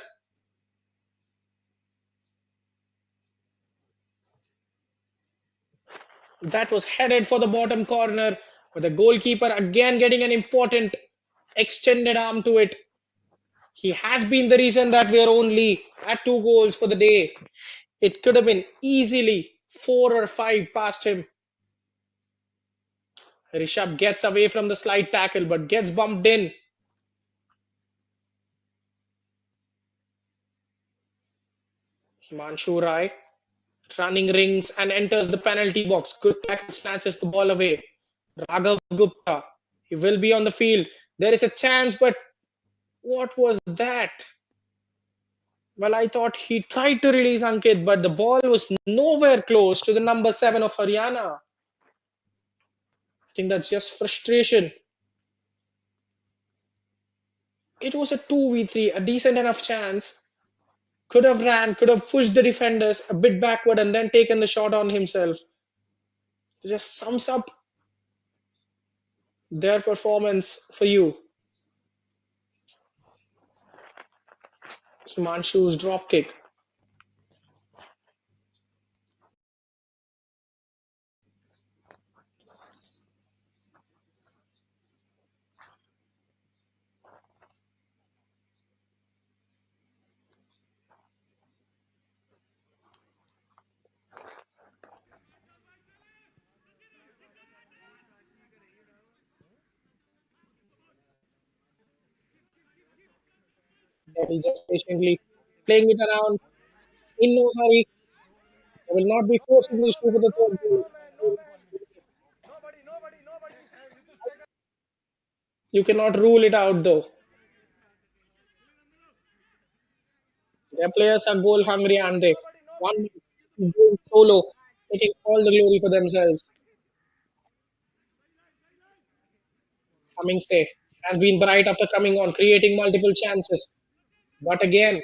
That was headed for the bottom corner, with the goalkeeper again getting an important extended arm to it. He has been the reason that we are only at 2 goals for the day. It could have been easily 4 or 5 past him. Rishabh gets away from the slight tackle but gets bumped in. Himanshu Rai running rings and enters the penalty box. Good tackle, snatches the ball away. Raghav Gupta, he will be on the field. There is a chance, but what was that? Well, I thought he tried to release Ankit, but the ball was nowhere close to the number 7 of Haryana. I think that's just frustration. It was a 2v3, a decent enough chance. Could have ran, could have pushed the defenders a bit backward and then taken the shot on himself. It just sums up their performance for you. Himanshu's drop kick. Delhi just patiently playing it around in no hurry. They will not be forcing the issue for the third goal. You cannot rule it out though. Their players are goal hungry, and they one man going solo, taking all the glory for themselves. Cummings has been bright after coming on, creating multiple chances. But again,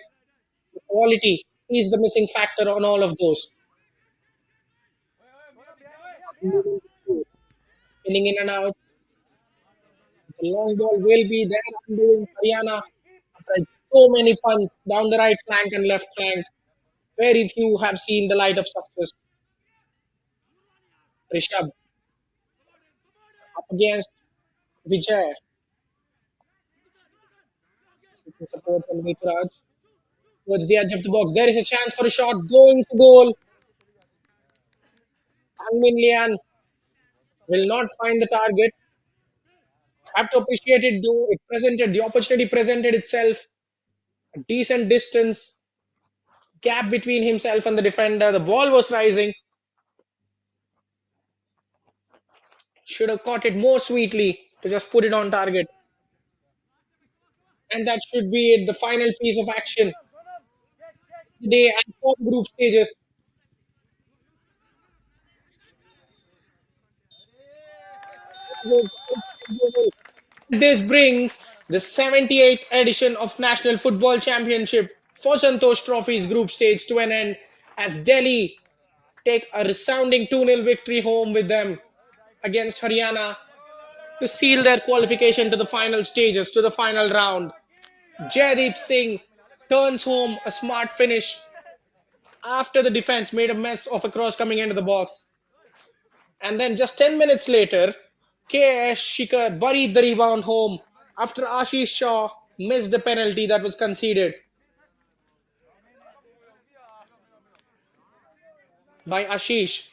the quality is the missing factor on all of those. Spinning in and out, the long ball will be there undoing Haryana. Tried so many punts down the right flank and left flank. Very few have seen the light of success. Rishabh up against Vijay. Seeking support from Mitraj. towards the edge of the box. There is a chance for a shot going to goal. And Min Lian will not find the target. Have to appreciate it though. It presented the opportunity presented itself. A decent distance gap between himself and the defender. The ball was rising. Should have caught it more sweetly to just put it on target. And that should be it, the final piece of action today and for the group stages. This brings the 78th edition of National Football Championship for Santosh Trophy's group stage to an end as Delhi take a resounding 2-0 victory home with them against Haryana to seal their qualification to the final stages, to the final round. Jaideep Singh turns home a smart finish after the defense made a mess of a cross coming into the box. And then just 10 minutes later, KS Shikhar buried the rebound home after Ashish Shaw missed the penalty that was conceded by Ashish.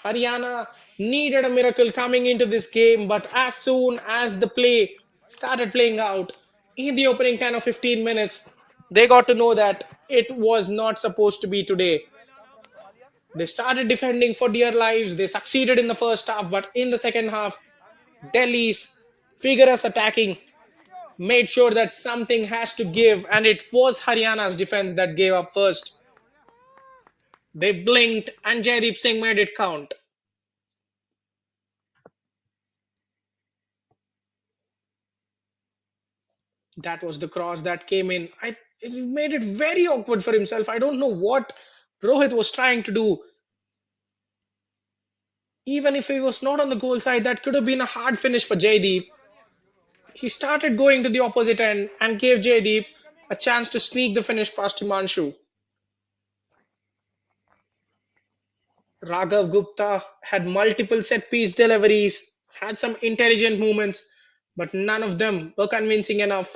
Haryana needed a miracle coming into this game, but as soon as the play started playing out in the opening 10 or 15 minutes, they got to know that it was not supposed to be today. They started defending for dear lives. They succeeded in the first half, but in the second half, Delhi's vigorous attacking made sure that something has to give, and it was Haryana's defense that gave up first. They blinked, and Jaideep Singh made it count. That was the cross that came in. It made it very awkward for himself. I don't know what Rohit was trying to do. Even if he was not on the goal side, that could have been a hard finish for Jaideep. He started going to the opposite end and gave Jaideep a chance to sneak the finish past Himanshu. Raghav Gupta had multiple set piece deliveries, had some intelligent movements, but none of them were convincing enough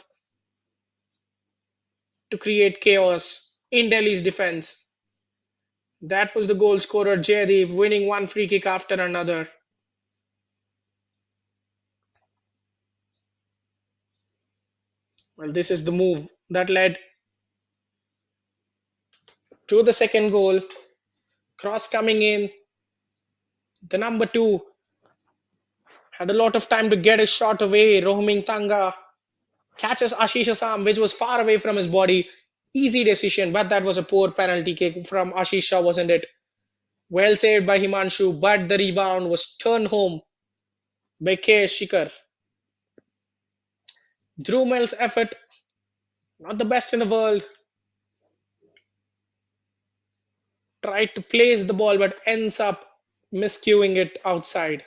to create chaos in Delhi's defense. That was the goal scorer Jaydeep winning one free kick after another. Well, this is the move that led to the second goal. Cross coming in. The number two had a lot of time to get his shot away. Rohming Tanga catches Ashish Assam, which was far away from his body. Easy decision, but that was a poor penalty kick from Ashish Shah, wasn't it? Well saved by Himanshu, but the rebound was turned home by K. Shikhar. Drew Mill's effort, not the best in the world, tried to place the ball but ends up miscuing it outside.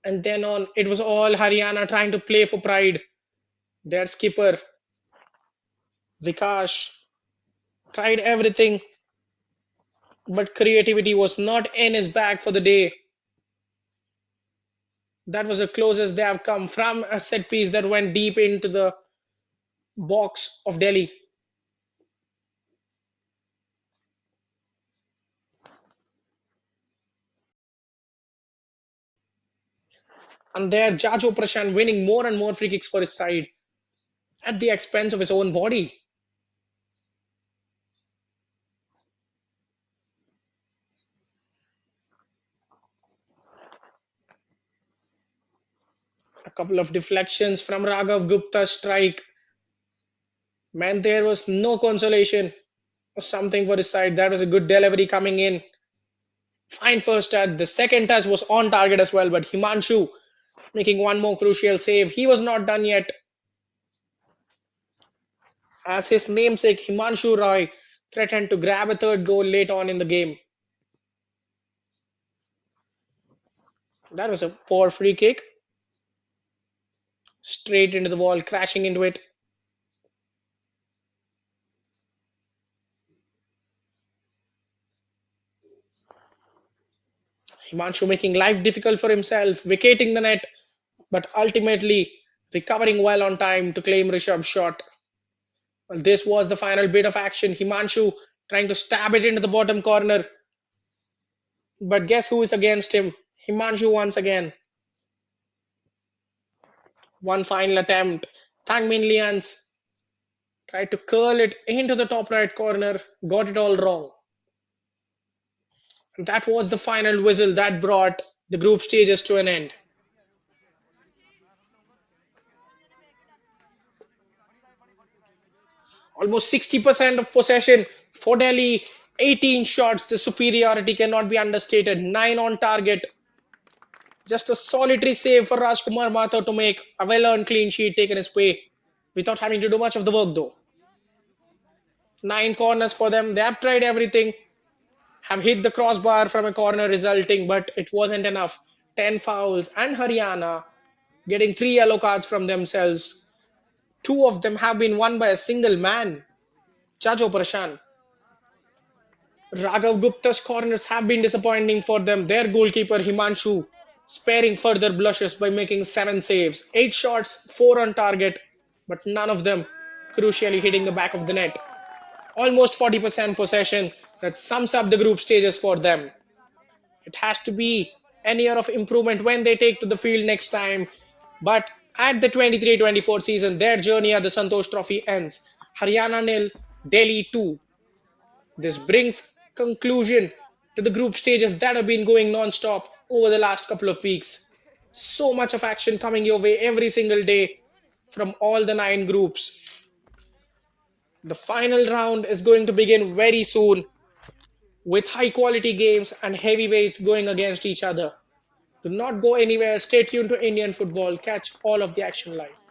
And then on, it was all Haryana trying to play for pride. Their skipper, Vikash, tried everything, but creativity was not in his bag for the day. That was the closest they have come from a set piece that went deep into the box of Delhi. And there, Jajo Prashant winning more and more free kicks for his side at the expense of his own body. A couple of deflections from Raghav Gupta's strike. Man, there was no consolation or something for his side. That was a good delivery coming in. Fine first touch. The second touch was on target as well, but Himanshu making one more crucial save. He was not done yet. As his namesake Himanshu Roy threatened to grab a third goal late on in the game. That was a poor free kick. Straight into the wall, crashing into it. Himanshu making life difficult for himself, vacating the net, but ultimately recovering well on time to claim Rishabh's shot. Well, this was the final bit of action. Himanshu trying to stab it into the bottom corner. But guess who is against him? Himanshu once again. One final attempt. Tang Min Lians tried to curl it into the top right corner. Got it all wrong. And that was the final whistle that brought the group stages to an end. Almost 60% of possession for Delhi. 18 shots. The superiority cannot be understated. 9 on target. Just a solitary save for Rajkumar Mathur to make a well-earned clean sheet taken his way without having to do much of the work though. 9 corners for them. They have tried everything. Have hit the crossbar from a corner resulting, but it wasn't enough. 10 fouls and Haryana getting 3 yellow cards from themselves. Two of them have been won by a single man, Chacho Prashan. Raghav Gupta's corners have been disappointing for them. Their goalkeeper Himanshu sparing further blushes by making 7 saves. 8 shots, 4 on target, but none of them crucially hitting the back of the net. Almost 40% possession. That sums up the group stages for them. It has to be an year of improvement when they take to the field next time. But at the 23-24 season, their journey at the Santosh Trophy ends. Haryana nil, Delhi 2. This brings conclusion to the group stages that have been going non-stop over the last couple of weeks. So much of action coming your way every single day from all the 9 groups. The final round is going to begin very soon with high quality games and heavyweights going against each other. Do not go anywhere. Stay tuned to Indian football. Catch all of the action live.